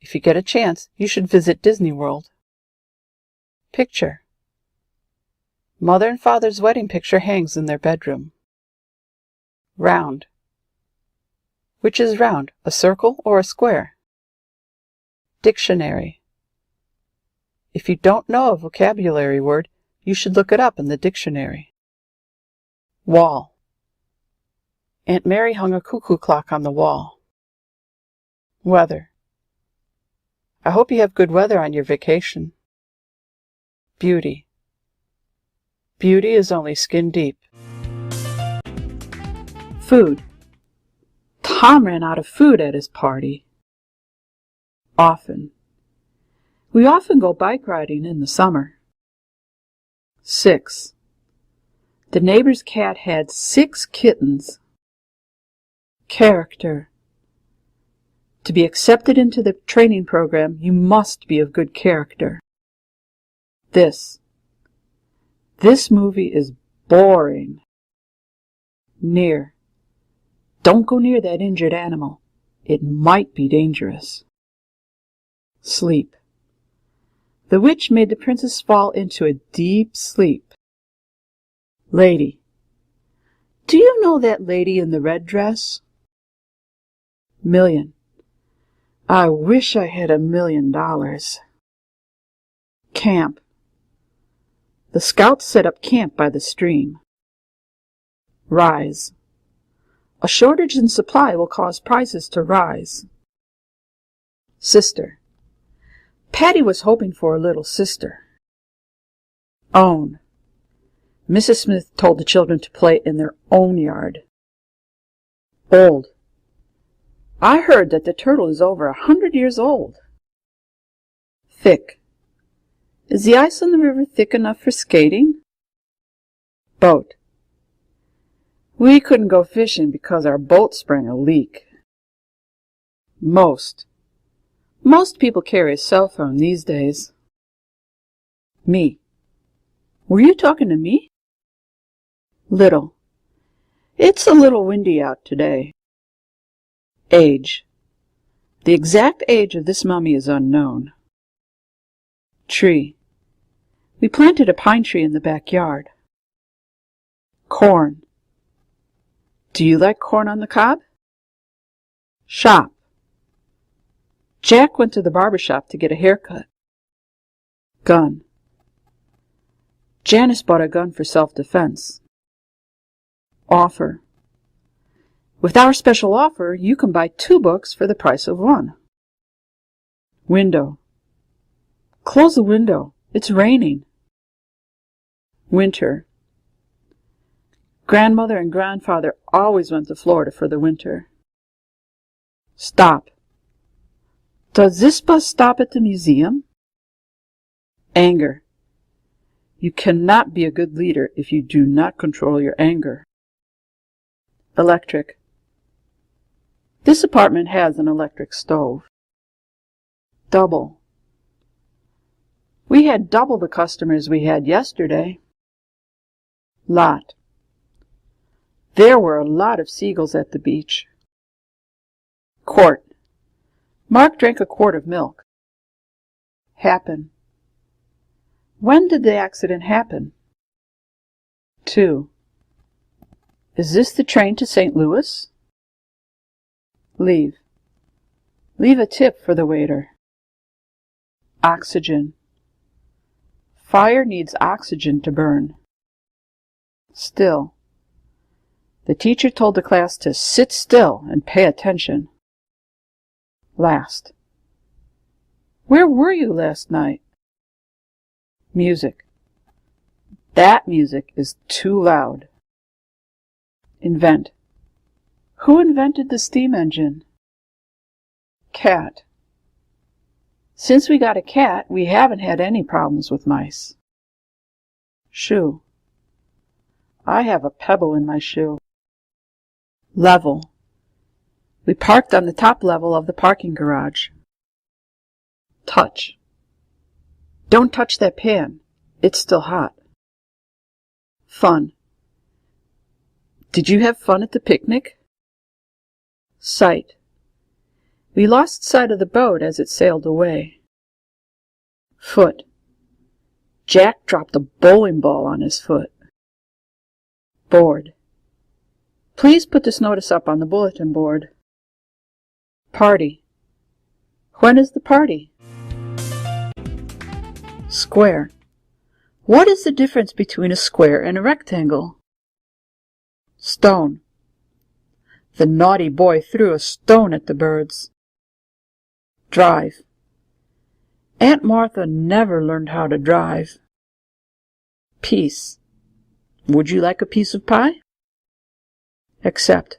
If you get a chance, you should visit Disney World. Picture. Mother and father's wedding picture hangs in their bedroom. Round. Which is round, a circle or a square? Dictionary. If you don't know a vocabulary word, you should look it up in the dictionary. Wall. Aunt Mary hung a cuckoo clock on the wall. Weather. I hope you have good weather on your vacation. Beauty. Beauty is only skin deep. Food. Tom ran out of food at his party. Often. We often go bike riding in the summer. 6. The neighbor's cat had 6 kittens. Character. To be accepted into the training program, you must be of good character. This. This movie is boring. Near. Don't go near that injured animal. It might be dangerous. Sleep. The witch made the princess fall into a deep sleep. Lady. Do you know that lady in the red dress? Million. I wish I had $1 million. Camp. The scouts set up camp by the stream. Rise. A shortage in supply will cause prices to rise. Sister. Patty was hoping for a little sister. Own. Mrs. Smith told the children to play in their own yard. Old. I heard that the turtle is over 100 years old. Thick. Is the ice on the river thick enough for skating? Boat. We couldn't go fishing because our boat sprang a leak. Most. Most people carry a cell phone these days. Me. Were you talking to me? Little. It's a little windy out today. Age. The exact age of this mummy is unknown. Tree. We planted a pine tree in the backyard. Corn. Do you like corn on the cob? Shop. Jack went to the barber shop to get a haircut. Gun. Janice bought a gun for self-defense. Offer. With our special offer, you can buy 2 books for the price of 1. Window. Close the window. It's raining. Winter. Grandmother and grandfather always went to Florida for the winter. Stop. Does this bus stop at the museum? Anger. You cannot be a good leader if you do not control your anger. Electric. This apartment has an electric stove. Double. We had double the customers we had yesterday. Lot. There were a lot of seagulls at the beach. Quart. Mark drank a quart of milk. Happen. When did the accident happen? 2. Is this the train to St. Louis? Leave. Leave a tip for the waiter. Oxygen. Fire needs oxygen to burn. Still. The teacher told the class to sit still and pay attention. Last. Where were you last night? Music. That music is too loud. Invent. Who invented the steam engine? Cat. Since we got a cat, we haven't had any problems with mice. Shoe. I have a pebble in my shoe. Level. We parked on the top level of the parking garage. Touch. Don't touch that pan. It's still hot. Fun. Did you have fun at the picnic? Sight. We lost sight of the boat as it sailed away. Foot. Jack dropped a bowling ball on his foot. Board. Please put this notice up on the bulletin board. Party. When is the party? Square. What is the difference between a square and a rectangle? Stone. The naughty boy threw a stone at the birds. Drive. Aunt Martha never learned how to drive. Piece. Would you like a piece of pie? Accept.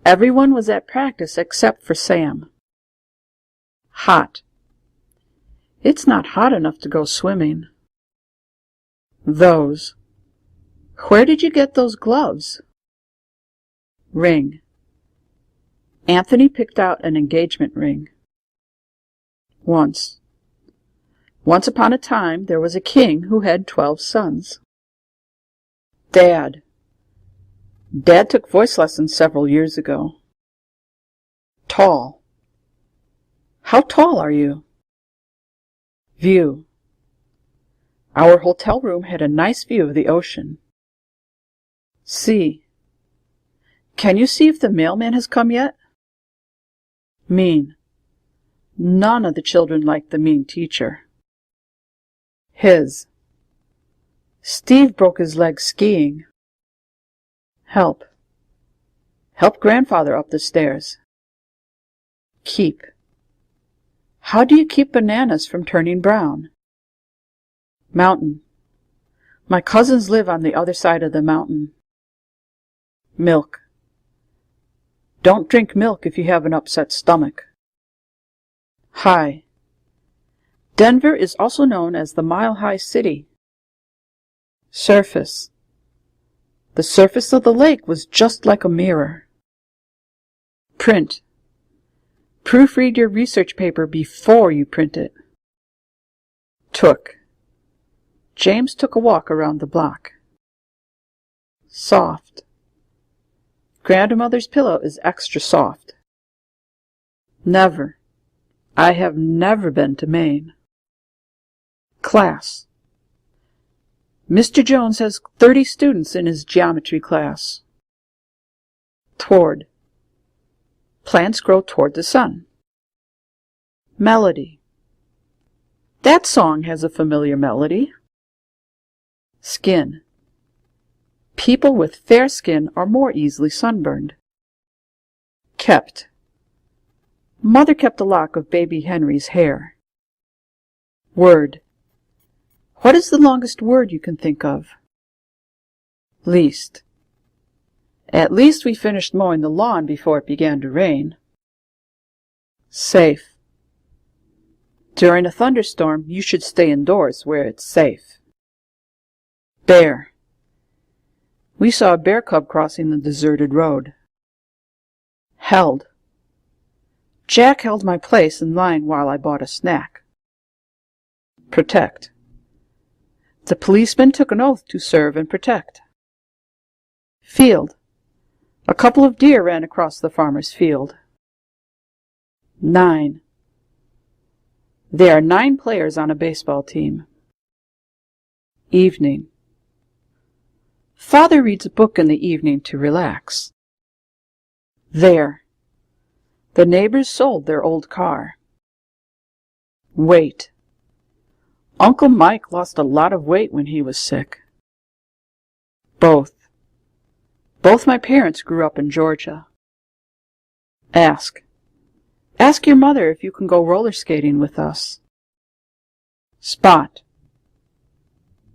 Everyone was at practice except for Sam. Hot. It's not hot enough to go swimming. Those. Where did you get those gloves? Ring. Anthony picked out an engagement ring. Once. Once upon a time, there was a king who had 12 sons. Dad. Dad took voice lessons several years ago. Tall. How tall are you? View. Our hotel room had a nice view of the ocean. See. Can you see if the mailman has come yet? Mean. None of the children liked the mean teacher. His. Steve broke his leg skiing. Help. Help grandfather up the stairs. Keep. How do you keep bananas from turning brown? Mountain. My cousins live on the other side of the mountain. Milk. Don't drink milk if you have an upset stomach. High. Denver is also known as the Mile High City. Surface. The surface of the lake was just like a mirror. Print. Proofread your research paper before you print it. Took. James took a walk around the block. Soft. Grandmother's pillow is extra soft. Never. I have never been to Maine. Class. Mr. Jones has 30 students in his geometry class. Toward. Plants grow toward the sun. Melody. That song has a familiar melody. Skin. People with fair skin are more easily sunburned. Kept. Mother kept a lock of baby Henry's hair. Word. What is the longest word you can think of? Least. At least we finished mowing the lawn before it began to rain. Safe. During a thunderstorm, you should stay indoors where it's safe. Bear. We saw a bear cub crossing the deserted road. Held. Jack held my place in line while I bought a snack. Protect. The policeman took an oath to serve and protect. Field. A couple of deer ran across the farmer's field. 9. There are 9 players on a baseball team. Evening. Father reads a book in the evening to relax. There. The neighbors sold their old car. Wait. Uncle Mike lost a lot of weight when he was sick. Both. Both my parents grew up in Georgia. Ask. Ask your mother if you can go roller skating with us. Spot.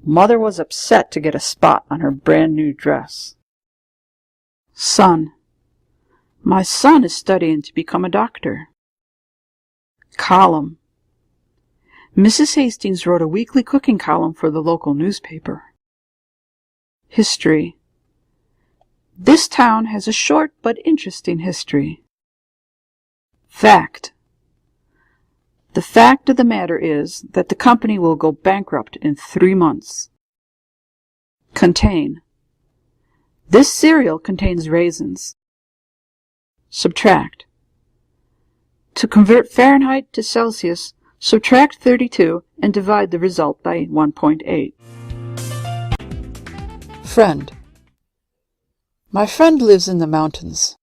Mother was upset to get a spot on her brand new dress. Son. My son is studying to become a doctor. Column. Mrs. Hastings wrote a weekly cooking column for the local newspaper. History. This town has a short but interesting history. Fact. The fact of the matter is that the company will go bankrupt in 3 months. Contain. This cereal contains raisins. Subtract. To convert Fahrenheit to Celsius, subtract 32 and divide the result by 1.8. Friend. My friend lives in the mountains.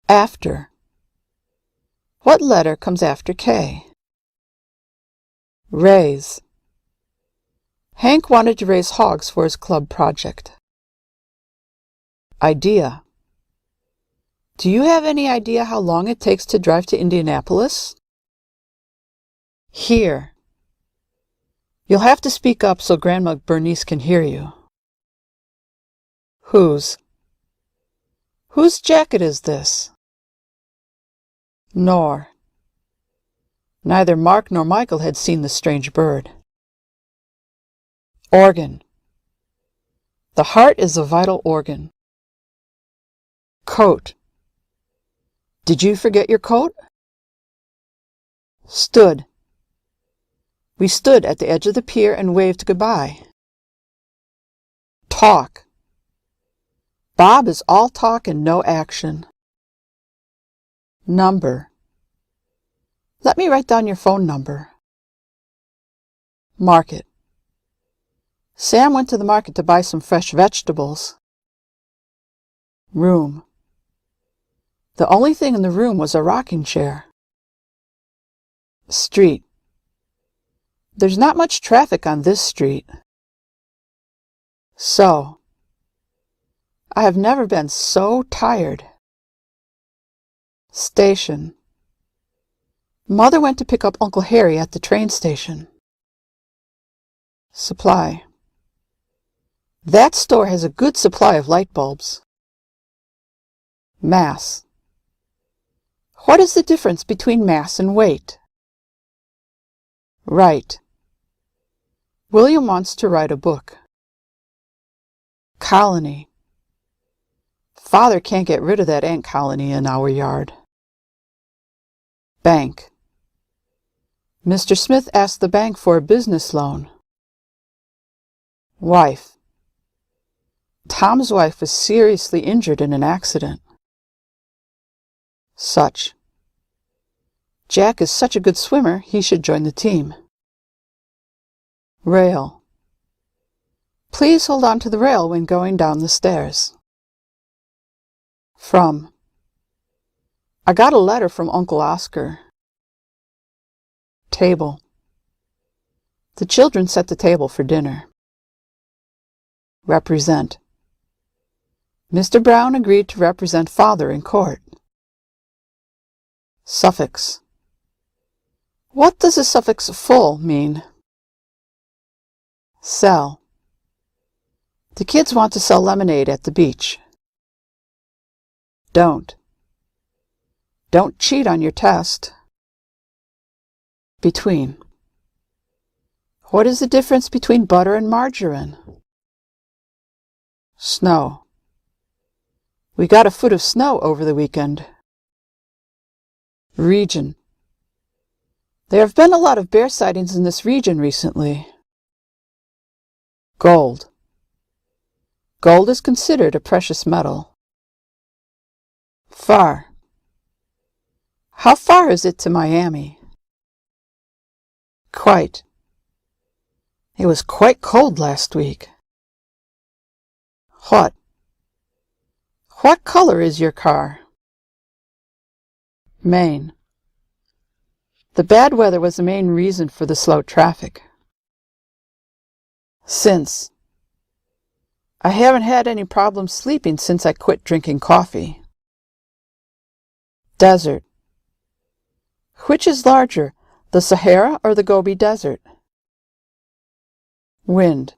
After. What letter comes after K? Raise. Hank wanted to raise hogs for his club project. Idea. Do you have any idea how long it takes to drive to Indianapolis? Hear. You'll have to speak up so Grandma Bernice can hear you. Whose? Whose jacket is this? Nor. Neither Mark nor Michael had seen the strange bird. Organ. The heart is a vital organ. Coat. Did you forget your coat? Stood. We stood at the edge of the pier and waved goodbye. Talk. Bob is all talk and no action. Number. Let me write down your phone number. Market. Sam went to the market to buy some fresh vegetables. Room. The only thing in the room was a rocking chair. Street. There's not much traffic on this street. So. I have never been so tired. Station. Mother went to pick up Uncle Harry at the train station. Supply. That store has a good supply of light bulbs. Mass. What is the difference between mass and weight? Write. William wants to write a book. Colony. Father can't get rid of that ant colony in our yard. Bank. Mr. Smith asked the bank for a business loan. Wife. Tom's wife was seriously injured in an accident. Such. Jack is such a good swimmer, he should join the team. Rail. Please hold on to the rail when going down the stairs. From. I got a letter from Uncle Oscar. Table. The children set the table for dinner. Represent. Mr. Brown agreed to represent Father in court. Suffix. What does the suffix full mean? Sell. The kids want to sell lemonade at the beach. Don't. Don't cheat on your test. Between. What is the difference between butter and margarine? Snow. We got a foot of snow over the weekend. Region. There have been a lot of bear sightings in this region recently. Gold. Gold is considered a precious metal. Far. How far is it to Miami? Quite. It was quite cold last week. What? What color is your car? Main. The bad weather was the main reason for the slow traffic. Since. I haven't had any problems sleeping since I quit drinking coffee. Desert. Which is larger, the Sahara or the Gobi Desert? Wind.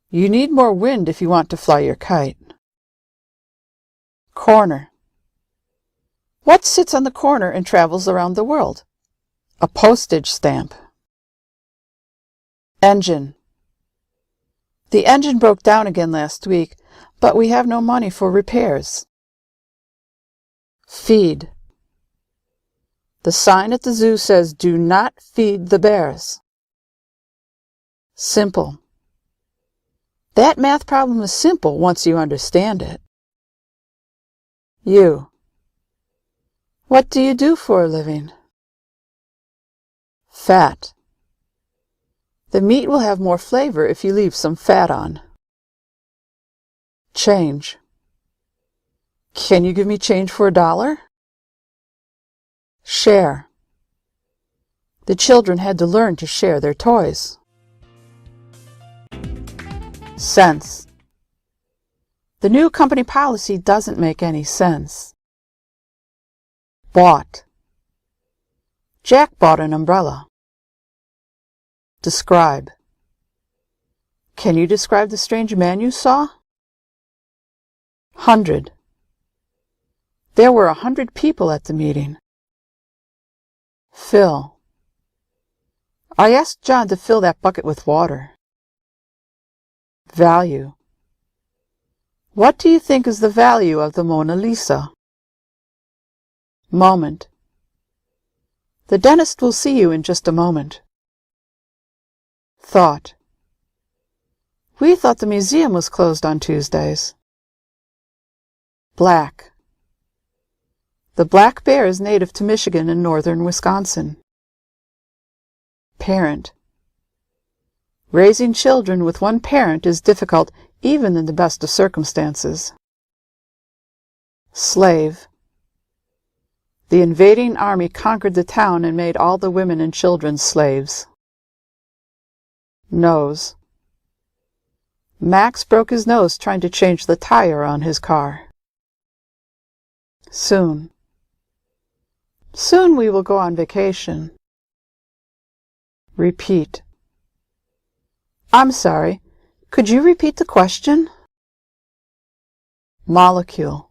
You need more wind if you want to fly your kite. Corner. What sits on the corner and travels around the world? A postage stamp. Engine. The engine broke down again last week, but we have no money for repairs. Feed. The sign at the zoo says, "Do not feed the bears." Simple. That math problem is simple once you understand it. You. What do you do for a living? Fat. The meat will have more flavor if you leave some fat on. Change. Can you give me change for $1? Share. The children had to learn to share their toys. Sense. The new company policy doesn't make any sense. Bought. Jack bought an umbrella. Describe. Can you describe the strange man you saw? 100. There were 100 people at the meeting. Fill. I asked John to fill that bucket with water. Value. What do you think is the value of the Mona Lisa? Moment. The dentist will see you in just a moment. Thought. We thought the museum was closed on Tuesdays. Black. The black bear is native to Michigan and northern Wisconsin. Parent. Raising children with one parent is difficult even in the best of circumstances. Slave. The invading army conquered the town and made all the women and children slaves. Nose. Max broke his nose trying to change the tire on his car. Soon. Soon we will go on vacation. Repeat. I'm sorry, could you repeat the question? Molecule.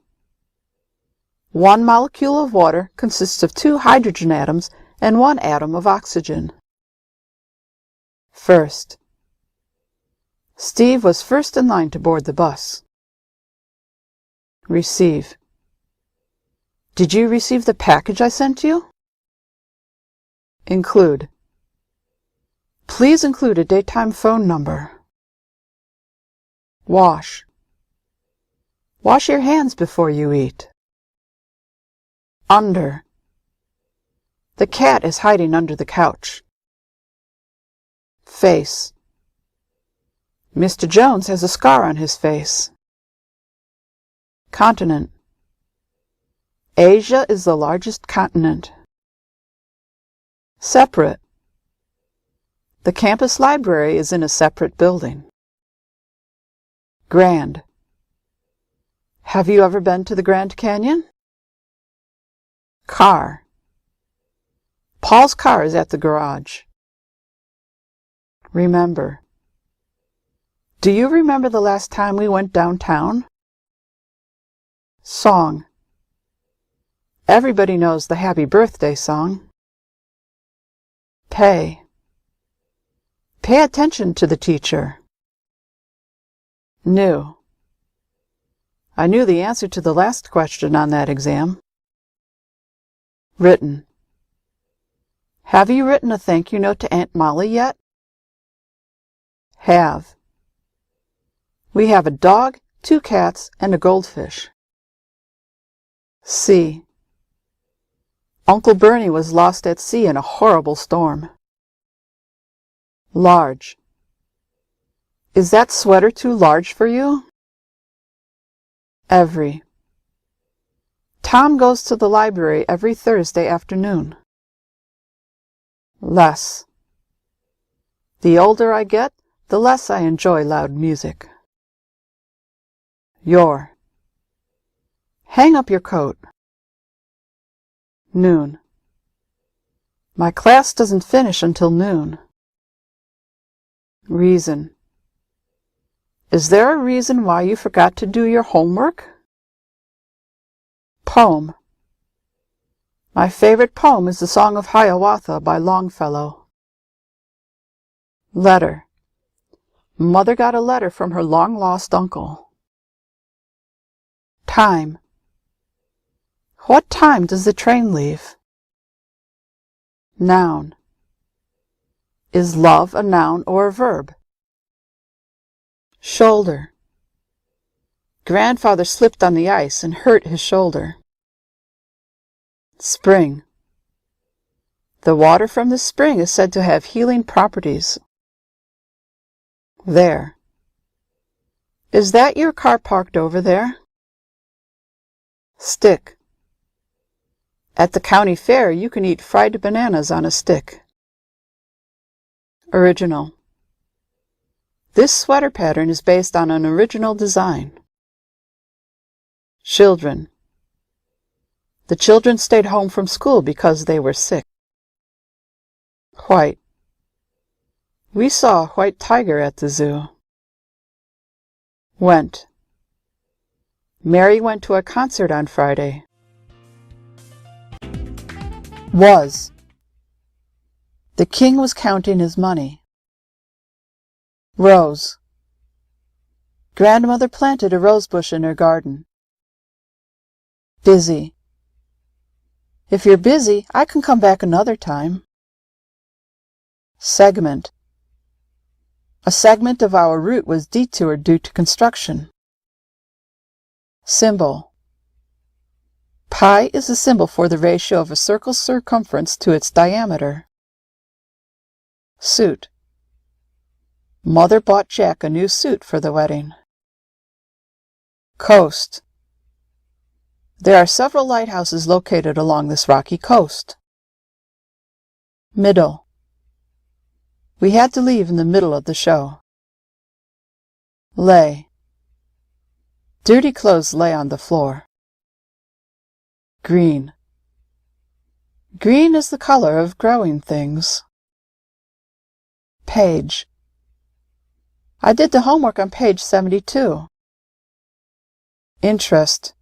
One molecule of water consists of 2 hydrogen atoms and 1 atom of oxygen. First. Steve was first in line to board the bus. Receive. Did you receive the package I sent you? Include. Please include a daytime phone number. Wash. Wash your hands before you eat. Under. The cat is hiding under the couch. Face. Mr. Jones has a scar on his face. Continent. Asia is the largest continent. Separate. The campus library is in a separate building. Grand. Have you ever been to the Grand Canyon? Car. Paul's car is at the garage. Remember. Do you remember the last time we went downtown? Song. Everybody knows the Happy Birthday song. Pay. Pay attention to the teacher. Knew. I knew the answer to the last question on that exam. Written. Have you written a thank you note to Aunt Molly yet? Have. We have a dog, 2 cats, and a goldfish. See. Uncle Bernie was lost at sea in a horrible storm. Large. Is that sweater too large for you? Every. Tom goes to the library every Thursday afternoon. Less. The older I get, the less I enjoy loud music. Your. Hang up your coat. Noon. My class doesn't finish until noon. Reason. Is there a reason why you forgot to do your homework? Poem. My favorite poem is the Song of Hiawatha by Longfellow. Letter. Mother got a letter from her long-lost uncle. Time. What time does the train leave? Noun. Is love a noun or a verb? Shoulder. Grandfather slipped on the ice and hurt his shoulder. Spring. The water from the spring is said to have healing properties. There. Is that your car parked over there? Stick. At the county fair, you can eat fried bananas on a stick. Original. This sweater pattern is based on an original design. Children. The children stayed home from school because they were sick. White. We saw a white tiger at the zoo. Went. Mary went to a concert on Friday. Was. The king was counting his money. Rose. Grandmother planted a rose bush in her garden. Busy. If you're busy, I can come back another time. Segment. A segment of our route was detoured due to construction. Symbol. Pi is a symbol for the ratio of a circle's circumference to its diameter. Suit. Mother bought Jack a new suit for the wedding. Coast. There are several lighthouses located along this rocky coast. Middle. We had to leave in the middle of the show. Lay. Dirty clothes lay on the floor. Green. Green is the color of growing things. Page. I did the homework on page 72. Interest.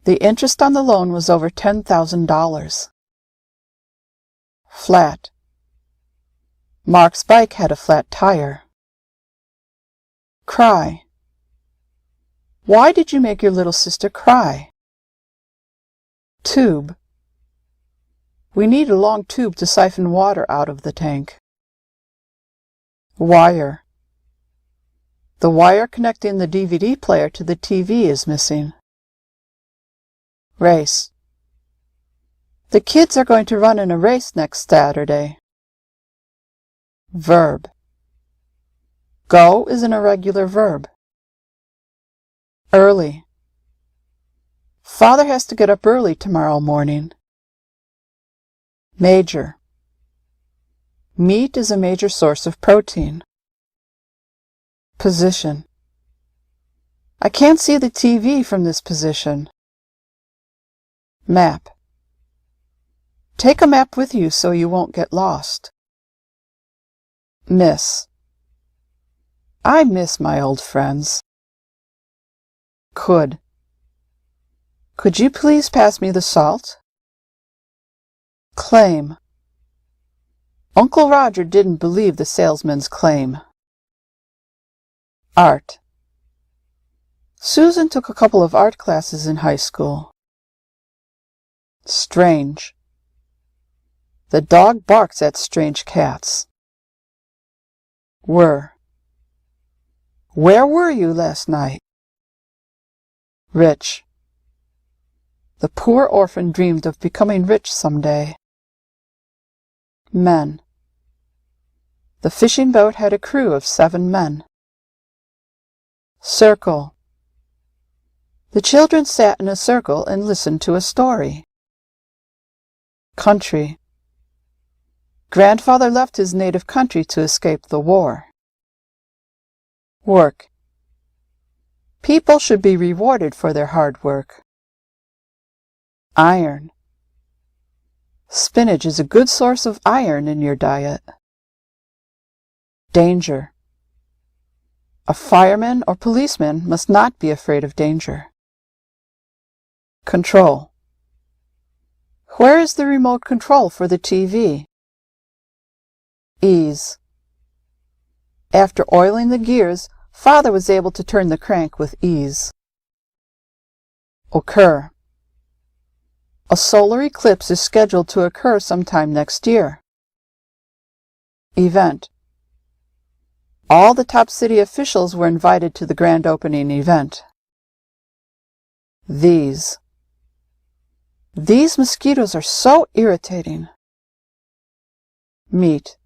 The interest on the loan was over $10,000. Flat. Mark's bike had a flat tire. Cry. Why did you make your little sister cry? Tube. We need a long tube to siphon water out of the tank. Wire. The wire connecting the DVD player to the TV is missing. Race. The kids are going to run in a race next Saturday. Verb. Go is an irregular verb. Early. Father has to get up early tomorrow morning. Major. Meat is a major source of protein. Position. I can't see the TV from this position. Map. Take a map with you so you won't get lost. Miss. I miss my old friends. Could. Could you please pass me the salt? Claim. Uncle Roger didn't believe the salesman's claim. Art. Susan took a couple of art classes in high school. Strange. The dog barks at strange cats. Were. Where were you last night? Rich. The poor orphan dreamed of becoming rich someday. Men. The fishing boat had a crew of 7 men. Circle. The children sat in a circle and listened to a story. Country. Grandfather left his native country to escape the war. Work. People should be rewarded for their hard work. Iron. Spinach is a good source of iron in your diet. Danger. A fireman or policeman must not be afraid of danger. Control. Where is the remote control for the TV? Ease. After oiling the gears, Father was able to turn the crank with ease. Occur. A solar eclipse is scheduled to occur sometime next year. Event. All the top city officials were invited to the grand opening event. These. These mosquitoes are so irritating. Meet.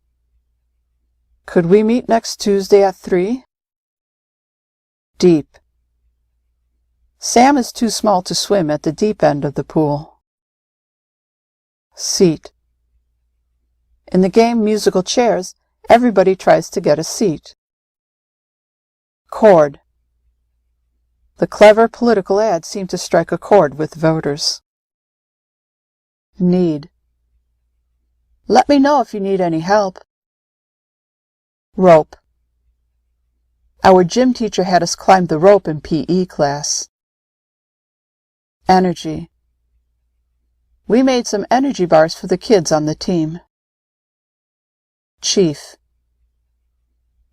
Could we meet next Tuesday at 3? Deep. Sam is too small to swim at the deep end of the pool. Seat. In the game Musical Chairs, everybody tries to get a seat. Chord. The clever political ads seem to strike a chord with voters. Need. Let me know if you need any help. Rope. Our gym teacher had us climb the rope in PE class. Energy. We made some energy bars for the kids on the team. Chief.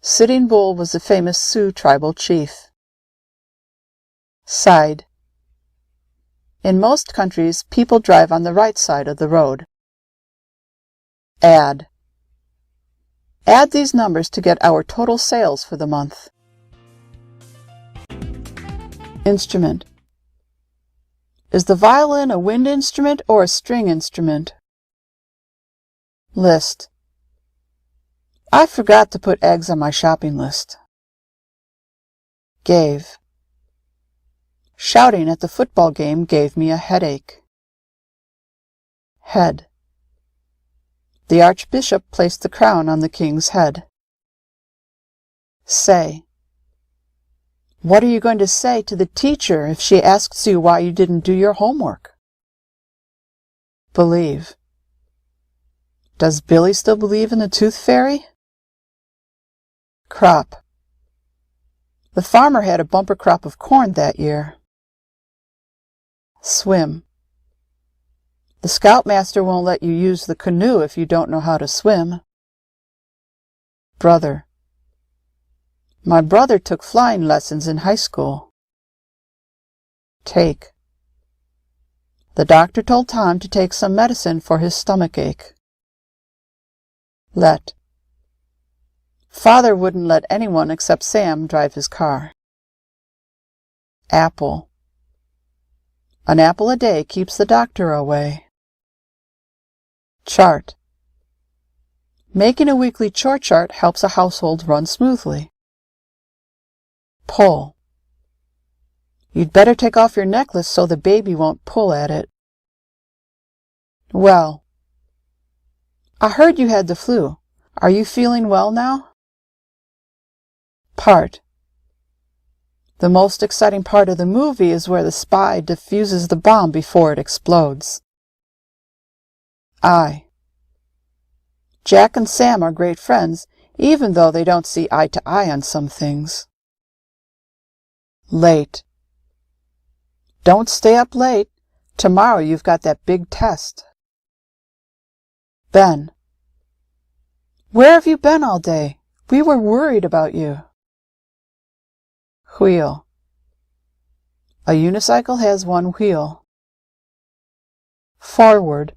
Sitting Bull was the famous Sioux tribal chief. Side. In most countries, people drive on the right side of the road. Add. Add these numbers to get our total sales for the month. Instrument. Is the violin a wind instrument or a string instrument? List. I forgot to put eggs on my shopping list. Gave. Shouting at the football game gave me a headache. Head. The Archbishop placed the crown on the king's head. Say. What are you going to say to the teacher if she asks you why you didn't do your homework? Believe. Does Billy still believe in the tooth fairy? Crop. The farmer had a bumper crop of corn that year. Swim. The scoutmaster won't let you use the canoe if you don't know how to swim. Brother. My brother took flying lessons in high school. Take. The doctor told Tom to take some medicine for his stomachache. Let. Father wouldn't let anyone except Sam drive his car. Apple. An apple a day keeps the doctor away. Chart. Making a weekly chore chart helps a household run smoothly. Pull. You'd better take off your necklace so the baby won't pull at it. Well. I heard you had the flu. Are you feeling well now? Part. The most exciting part of the movie is where the spy defuses the bomb before it explodes. I. Jack and Sam are great friends, even though they don't see eye to eye on some things. Late. Don't stay up late. Tomorrow you've got that big test. Ben. Where have you been all day? We were worried about you. Wheel. A unicycle has one wheel. Forward.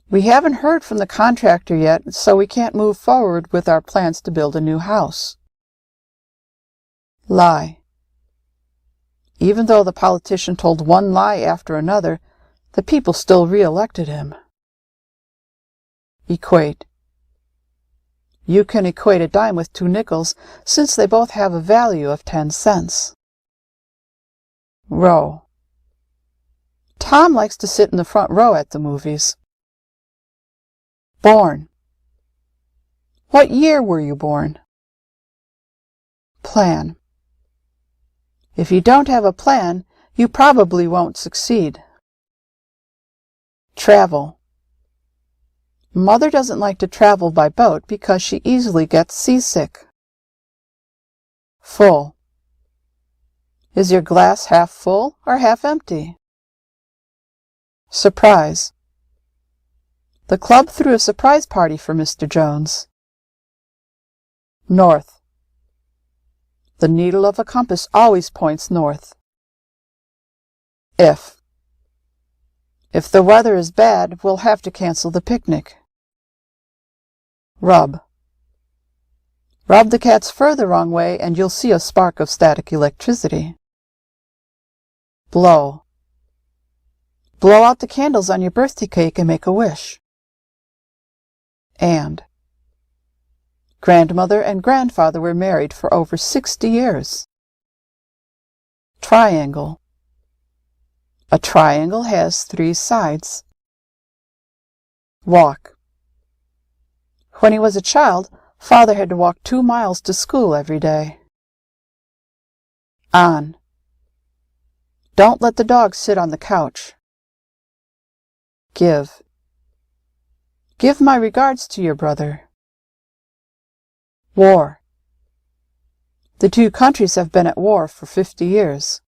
We haven't heard from the contractor yet, so we can't move forward with our plans to build a new house. Lie. Even though the politician told one lie after another, the people still re-elected him. Equate. You can equate a dime with 2 nickels, since they both have a value of 10 cents. Row. Tom likes to sit in the front row at the movies. Born. What year were you born? Plan. If you don't have a plan, you probably won't succeed. Travel. Mother doesn't like to travel by boat because she easily gets seasick. Full. Is your glass half full or half empty? Surprise. The club threw a surprise party for Mr. Jones. North. The needle of a compass always points north. If. If the weather is bad, we'll have to cancel the picnic. Rub. Rub the cat's fur the wrong way and you'll see a spark of static electricity. Blow. Blow out the candles on your birthday cake and make a wish. And. Grandmother and grandfather were married for over 60 years. Triangle. A triangle has 3 sides. Walk. When he was a child, father had to walk 2 miles to school every day. On. Don't let the dog sit on the couch. Give. Give my regards to your brother. War. The 2 countries have been at war for 50 years.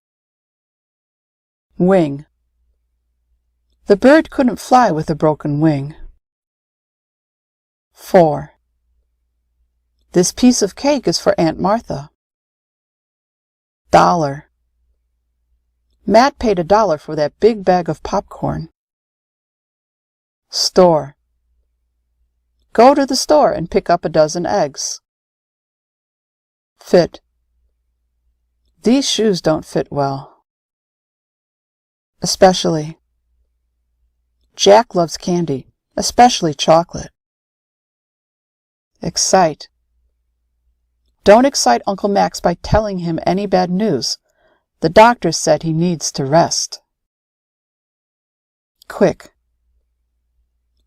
Wing. The bird couldn't fly with a broken wing. 4. This piece of cake is for Aunt Martha. Dollar. Matt paid $1 for that big bag of popcorn. Store. Go to the store and pick up a dozen eggs. Fit. These shoes don't fit well. Especially. Jack loves candy, especially chocolate. Excite. Don't excite Uncle Max by telling him any bad news. The doctor said he needs to rest. Quick.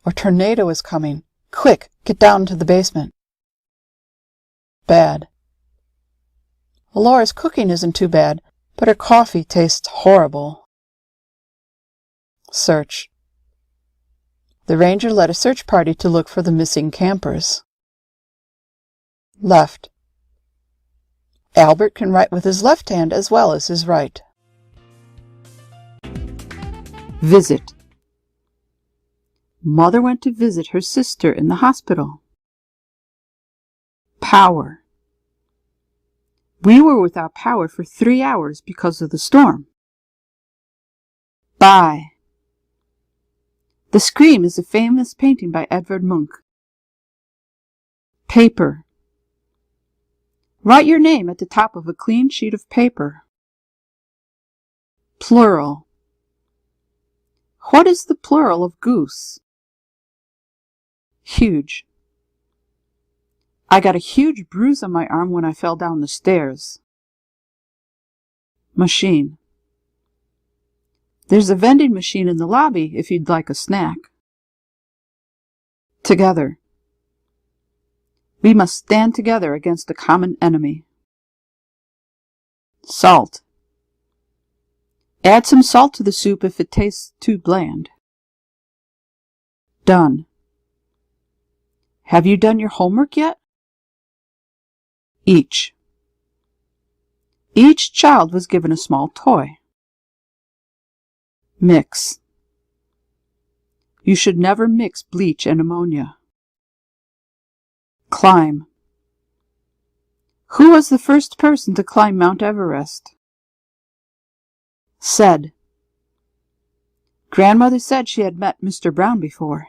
A tornado is coming. Quick, get down to the basement. Bad. Laura's cooking isn't too bad, but her coffee tastes horrible. Search. The ranger led a search party to look for the missing campers. Left. Albert can write with his left hand as well as his right. Visit. Mother went to visit her sister in the hospital. Power. We were without power for 3 hours because of the storm. Buy. The Scream is a famous painting by Edvard Munch. Paper. Write your name at the top of a clean sheet of paper. Plural. What is the plural of goose? Huge. I got a huge bruise on my arm when I fell down the stairs. Machine. There's a vending machine in the lobby if you'd like a snack. Together. We must stand together against a common enemy. Salt. Add some salt to the soup if it tastes too bland. Done. Have you done your homework yet? Each. Each child was given a small toy. Mix. You should never mix bleach and ammonia. Climb. Who was the first person to climb Mount Everest? Said. Grandmother said she had met Mr. Brown before.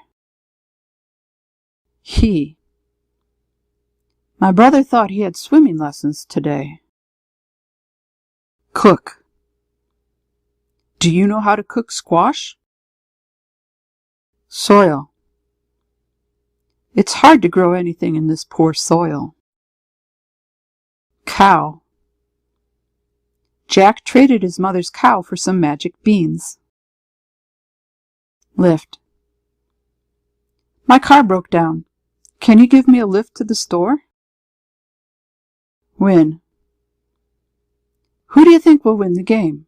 He. My brother thought he had swimming lessons today. Cook. Do you know how to cook squash? Soil. It's hard to grow anything in this poor soil. Cow. Jack traded his mother's cow for some magic beans. Lift. My car broke down. Can you give me a lift to the store? Win. Who do you think will win the game?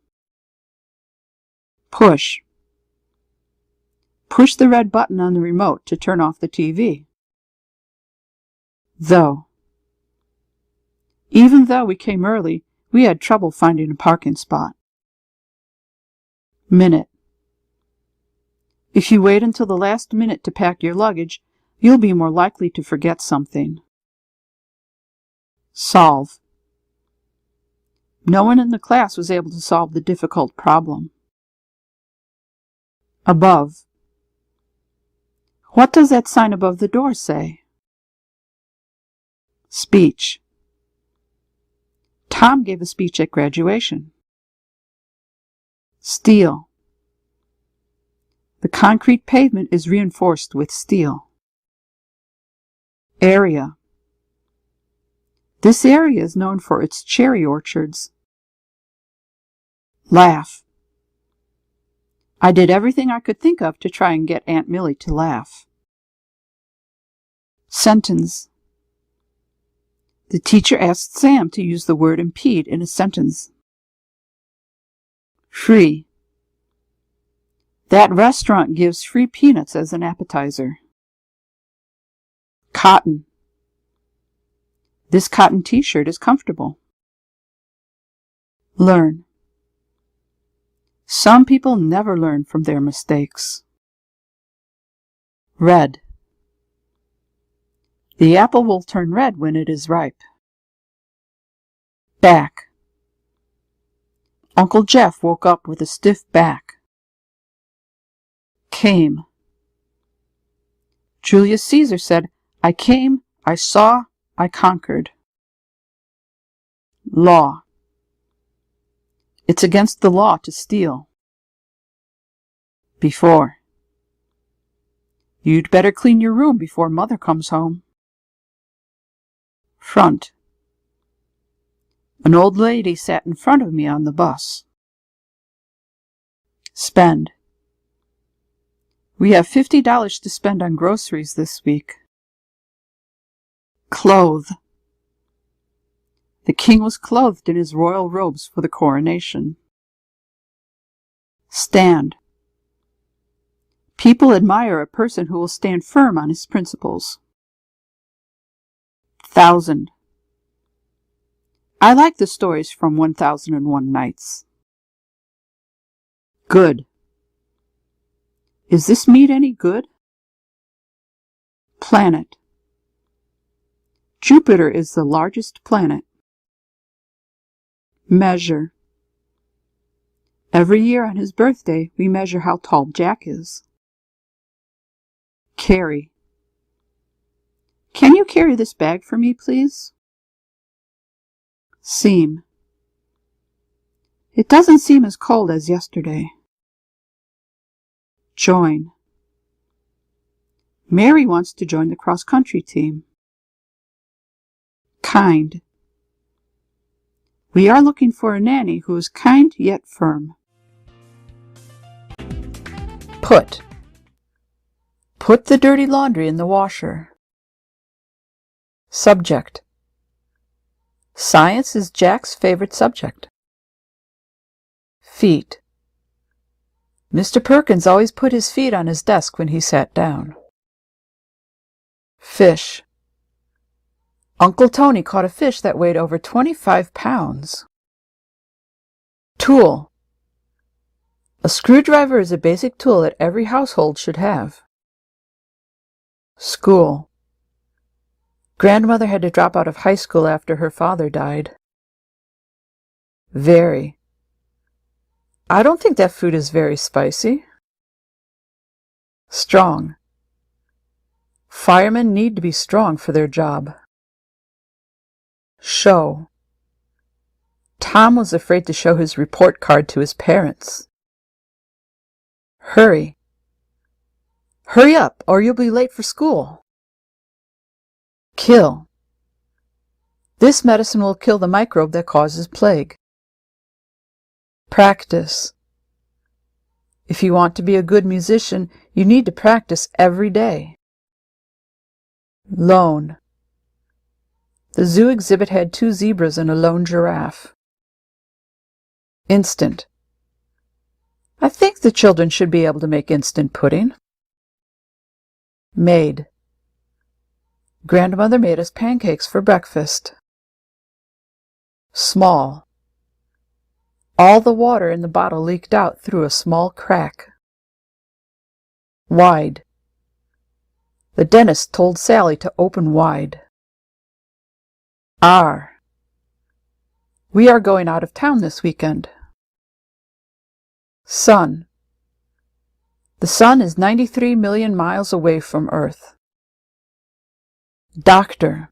Push. Push the red button on the remote to turn off the TV. Though. Even though we came early, we had trouble finding a parking spot. Minute. If you wait until the last minute to pack your luggage, you'll be more likely to forget something. Solve. No one in the class was able to solve the difficult problem. Above. What does that sign above the door say? Speech. Tom gave a speech at graduation. Steel. The concrete pavement is reinforced with steel. Area. This area is known for its cherry orchards. Laugh. I did everything I could think of to try and get Aunt Millie to laugh. Sentence. The teacher asked Sam to use the word impede in a sentence. Free. That restaurant gives free peanuts as an appetizer. Cotton. This cotton t-shirt is comfortable. Learn. Some people never learn from their mistakes. Red. The apple will turn red when it is ripe. Back. Uncle Jeff woke up with a stiff back. Came. Julius Caesar said, I came, I saw, I conquered. Law. It's against the law to steal. Before. You'd better clean your room before Mother comes home. Front. An old lady sat in front of me on the bus. Spend. We have $50 to spend on groceries this week. Clothe. The king was clothed in his royal robes for the coronation. Stand. People admire a person who will stand firm on his principles. 1,000. I like the stories from 1001 Nights. Good. Is this meat any good? Planet. Jupiter is the largest planet. Measure. Every year on his birthday, we measure how tall Jack is. Carry. Can you carry this bag for me, please? Seem. It doesn't seem as cold as yesterday. Join. Mary wants to join the cross-country team. Kind. We are looking for a nanny who is kind yet firm. Put. Put the dirty laundry in the washer. Subject. Science is Jack's favorite subject. Feet. Mr. Perkins always put his feet on his desk when he sat down. Fish. Uncle Tony caught a fish that weighed over 25 pounds. Tool. A screwdriver is a basic tool that every household should have. School. Grandmother had to drop out of high school after her father died. Very. I don't think that food is very spicy. Strong. Firemen need to be strong for their job. Show. Tom was afraid to show his report card to his parents. Hurry. Hurry up, or you'll be late for school. Kill. This medicine will kill the microbe that causes plague. Practice. If you want to be a good musician, you need to practice every day. Lone. The zoo exhibit had 2 zebras and a lone giraffe. Instant. I think the children should be able to make instant pudding. Made. Grandmother made us pancakes for breakfast. Small. All the water in the bottle leaked out through a small crack. Wide. The dentist told Sally to open wide. Are. We are going out of town this weekend. Sun. The sun is 93 million miles away from Earth. Doctor.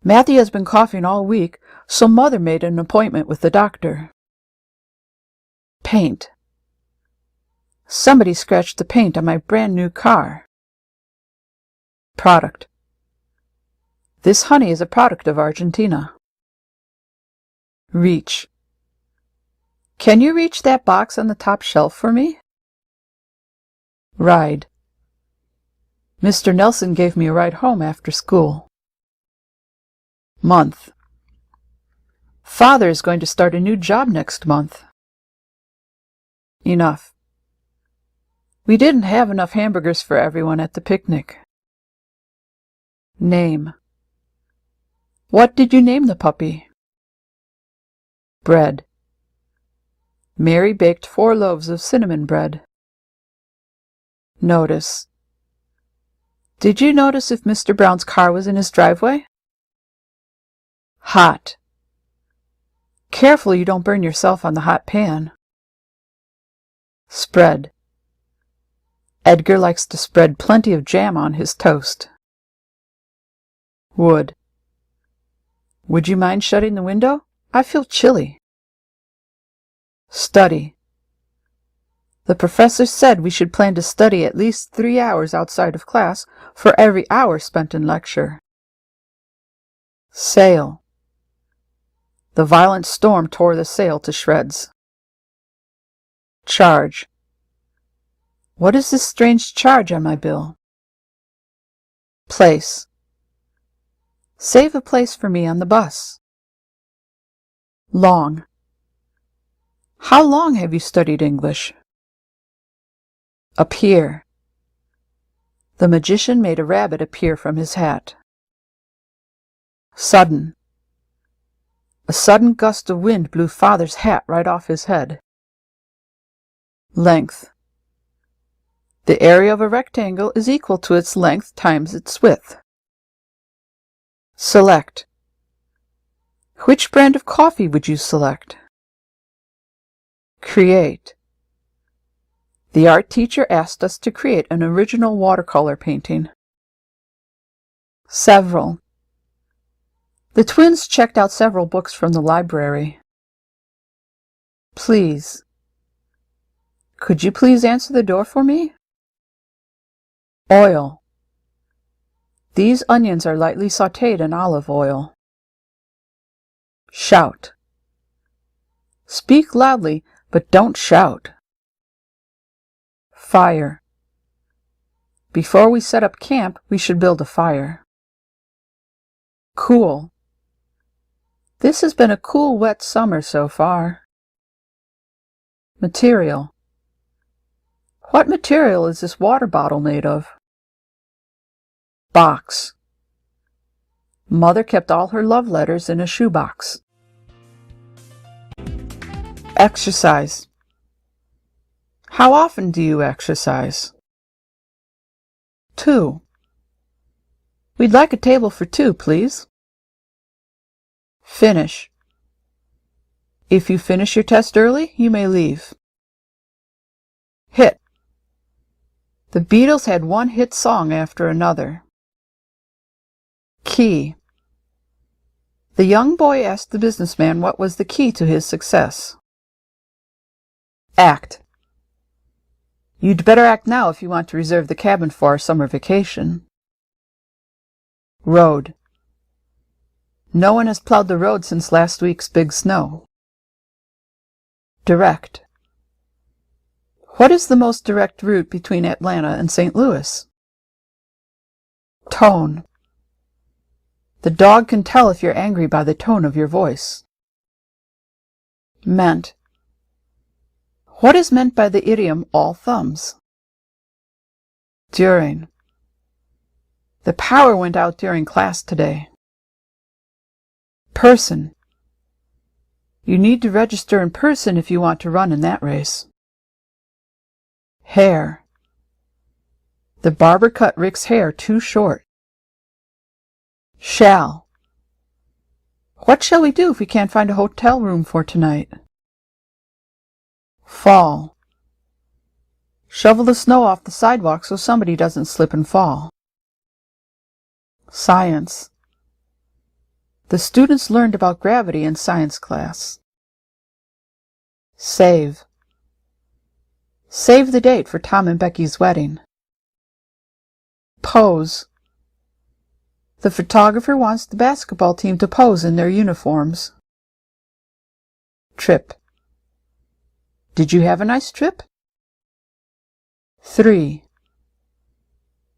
Matthew has been coughing all week, so Mother made an appointment with the doctor. Paint. Somebody scratched the paint on my brand new car. Product. This honey is a product of Argentina. Reach. Can you reach that box on the top shelf for me? Ride. Mr. Nelson gave me a ride home after school. Month. Father is going to start a new job next month. Enough. We didn't have enough hamburgers for everyone at the picnic. Name. What did you name the puppy? Bread. Mary baked 4 loaves of cinnamon bread. Notice. Did you notice if Mr. Brown's car was in his driveway? Hot. Careful you don't burn yourself on the hot pan. Spread. Edgar likes to spread plenty of jam on his toast. Would. Would you mind shutting the window? I feel chilly. Study. The professor said we should plan to study at least 3 hours outside of class for every hour spent in lecture. Sail. The violent storm tore the sail to shreds. Charge. What is this strange charge on my bill? Place. Save a place for me on the bus. Long. How long have you studied English? Appear. The magician made a rabbit appear from his hat. Sudden. A sudden gust of wind blew Father's hat right off his head. Length. The area of a rectangle is equal to its length times its width. Select. Which brand of coffee would you select? Create. The art teacher asked us to create an original watercolor painting. Several. The twins checked out several books from the library. Please. Could you please answer the door for me? Oil. These onions are lightly sautéed in olive oil. Shout. Speak loudly, but don't shout. Fire. Before we set up camp, we should build a fire. Cool. This has been a cool, wet summer so far. Material. What material is this water bottle made of? Box. Mother kept all her love letters in a shoebox. Exercise. How often do you exercise? 2. We'd like a table for 2, please. Finish. If you finish your test early, you may leave. Hit. The Beatles had one hit song after another. Key. The young boy asked the businessman what was the key to his success. Act. You'd better act now if you want to reserve the cabin for our summer vacation. Road. No one has plowed the road since last week's big snow. Direct. What is the most direct route between Atlanta and St. Louis? Tone. The dog can tell if you're angry by the tone of your voice. Meant. What is meant by the idiom all thumbs? During. The power went out during class today. Person. You need to register in person if you want to run in that race. Hair. The barber cut Rick's hair too short. Shall. What shall we do if we can't find a hotel room for tonight? Fall. Shovel the snow off the sidewalk so somebody doesn't slip and fall. Science. The students learned about gravity in science class. Save. Save the date for Tom and Becky's wedding. Pose. The photographer wants the basketball team to pose in their uniforms. Trip. Did you have a nice trip? 3.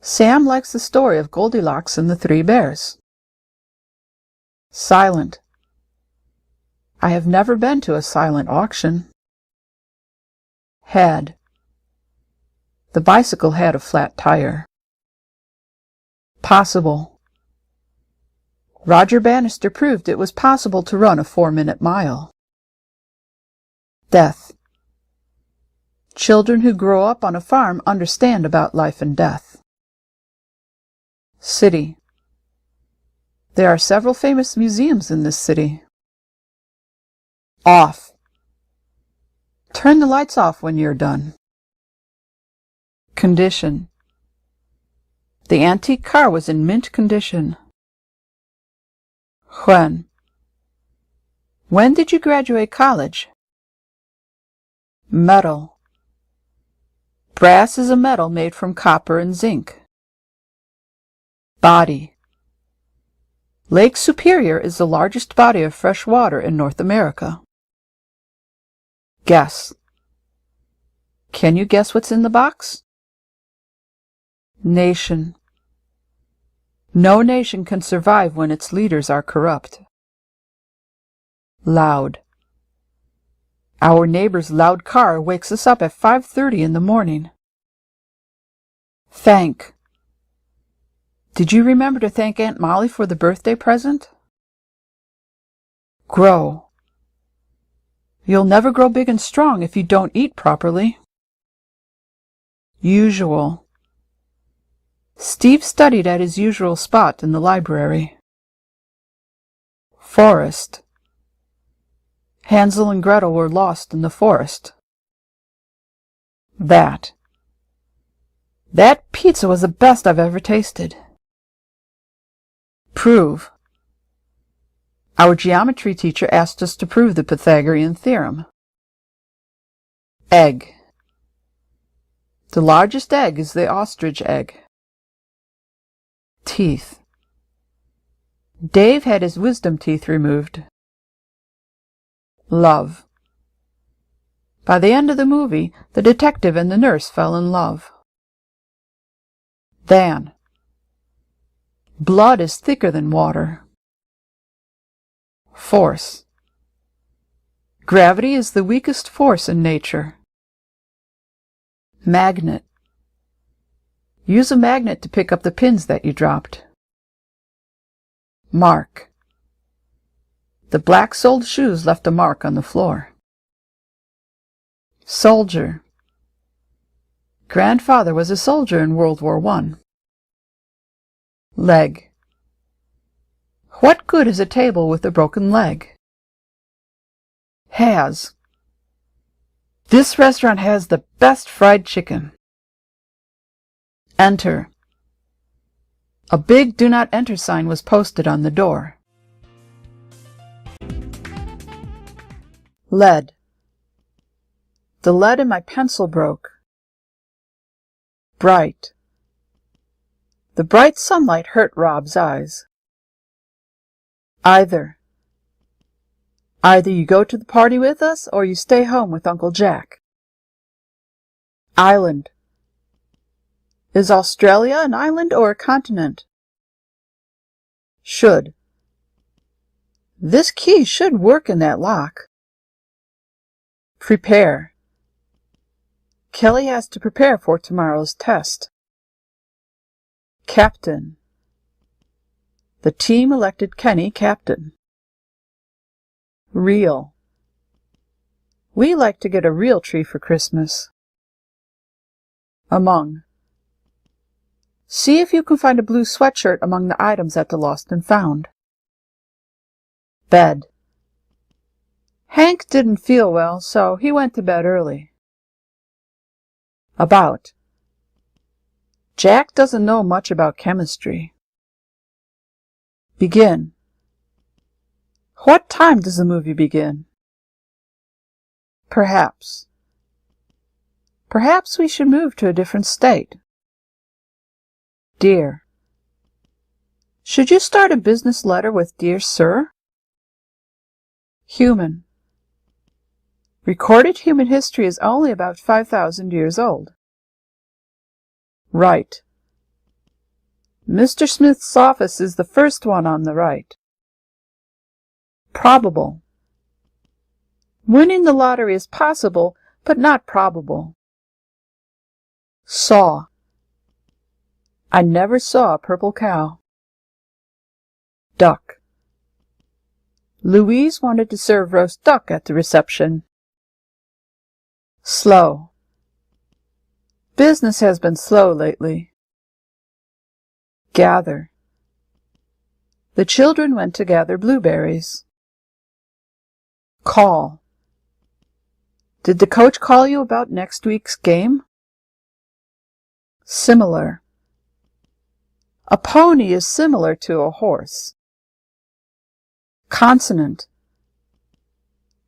Sam likes the story of Goldilocks and the Three Bears. Silent. I have never been to a silent auction. Had. The bicycle had a flat tire. Possible. Roger Bannister proved it was possible to run a 4-minute mile. Death. Children who grow up on a farm understand about life and death. City. There are several famous museums in this city. Off. Turn the lights off when you're done. Condition. The antique car was in mint condition. When. When did you graduate college? Metal. Brass is a metal made from copper and zinc. Body. Lake Superior is the largest body of fresh water in North America. Guess. Can you guess what's in the box? Nation. No nation can survive when its leaders are corrupt. Loud. Our neighbor's loud car wakes us up at 5:30 in the morning. Thank. Did you remember to thank Aunt Molly for the birthday present? Grow. You'll never grow big and strong if you don't eat properly. Usual. Steve studied at his usual spot in the library. Forest. Hansel and Gretel were lost in the forest. That. That pizza was the best I've ever tasted. Prove. Our geometry teacher asked us to prove the Pythagorean theorem. Egg. The largest egg is the ostrich egg. Teeth. Dave had his wisdom teeth removed. Love. By the end of the movie, the detective and the nurse fell in love. Than. Blood is thicker than water. Force. Gravity is the weakest force in nature. Magnet. Use a magnet to pick up the pins that you dropped. Mark. The black-soled shoes left a mark on the floor. Soldier. Grandfather was a soldier in World War I. Leg. What good is a table with a broken leg? Has. This restaurant has the best fried chicken. Enter. A big "Do Not Enter" sign was posted on the door. Lead. The lead in my pencil broke. Bright. The bright sunlight hurt Rob's eyes. Either. Either you go to the party with us, or you stay home with Uncle Jack. Island. Is Australia an island or a continent? Should. This key should work in that lock. Prepare. Kelly has to prepare for tomorrow's test. Captain. The team elected Kenny captain. Real. We like to get a real tree for Christmas. Among. See if you can find a blue sweatshirt among the items at the Lost and Found. Bed. Hank didn't feel well, so he went to bed early. About. Jack doesn't know much about chemistry. Begin. What time does the movie begin? Perhaps. Perhaps we should move to a different state. Dear. Should you start a business letter with "Dear Sir"? Human. Recorded human history is only about 5,000 years old. Right. Mr. Smith's office is the first one on the right. Probable. Winning the lottery is possible, but not probable. Saw. I never saw a purple cow. Duck. Louise wanted to serve roast duck at the reception. Slow. Business has been slow lately. Gather. The children went to gather blueberries. Call. Did the coach call you about next week's game? Similar. A pony is similar to a horse. Consonant.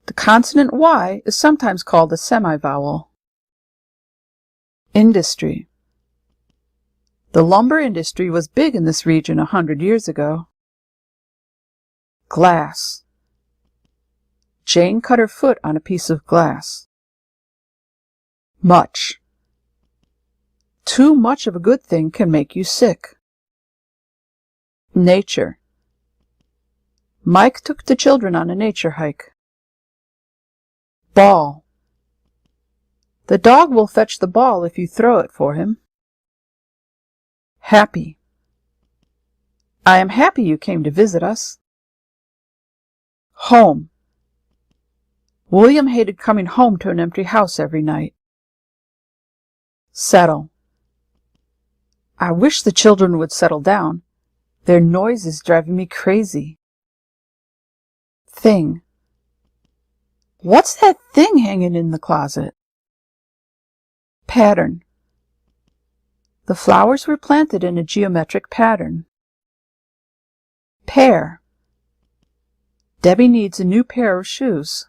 The consonant Y is sometimes called a semivowel. Industry. The lumber industry was big in this region 100 years ago. Glass. Jane cut her foot on a piece of glass. Much. Too much of a good thing can make you sick. Nature. Mike took the children on a nature hike. Ball. The dog will fetch the ball if you throw it for him. Happy. I am happy you came to visit us. Home. William hated coming home to an empty house every night. Settle. I wish the children would settle down. Their noise is driving me crazy. Thing. What's that thing hanging in the closet? Pattern. The flowers were planted in a geometric pattern. Pair. Debbie needs a new pair of shoes.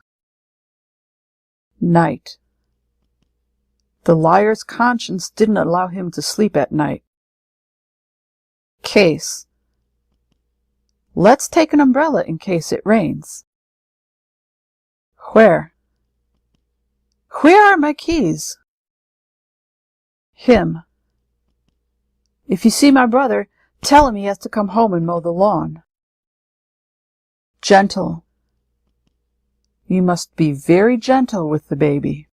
Night. The liar's conscience didn't allow him to sleep at night. Case. Let's take an umbrella in case it rains. Where? Where are my keys? Him. If you see my brother, tell him he has to come home and mow the lawn. Gentle. You must be very gentle with the baby.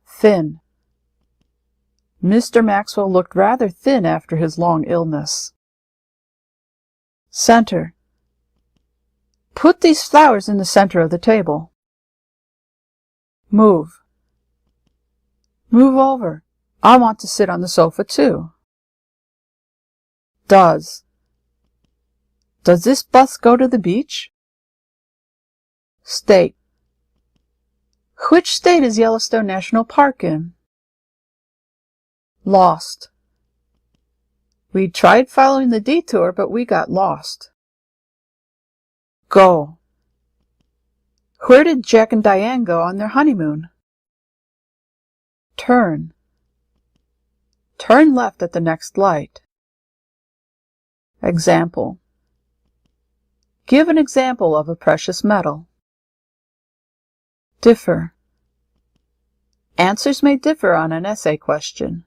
Thin. Mr. Maxwell looked rather thin after his long illness. Center. Put these flowers in the center of the table. Move. Move over. I want to sit on the sofa too. Does. Does this bus go to the beach? State. Which state is Yellowstone National Park in? Lost. We tried following the detour, but we got lost. Go. Where did Jack and Diane go on their honeymoon? Turn. Turn left at the next light. Example. Give an example of a precious metal. Differ. Answers may differ on an essay question.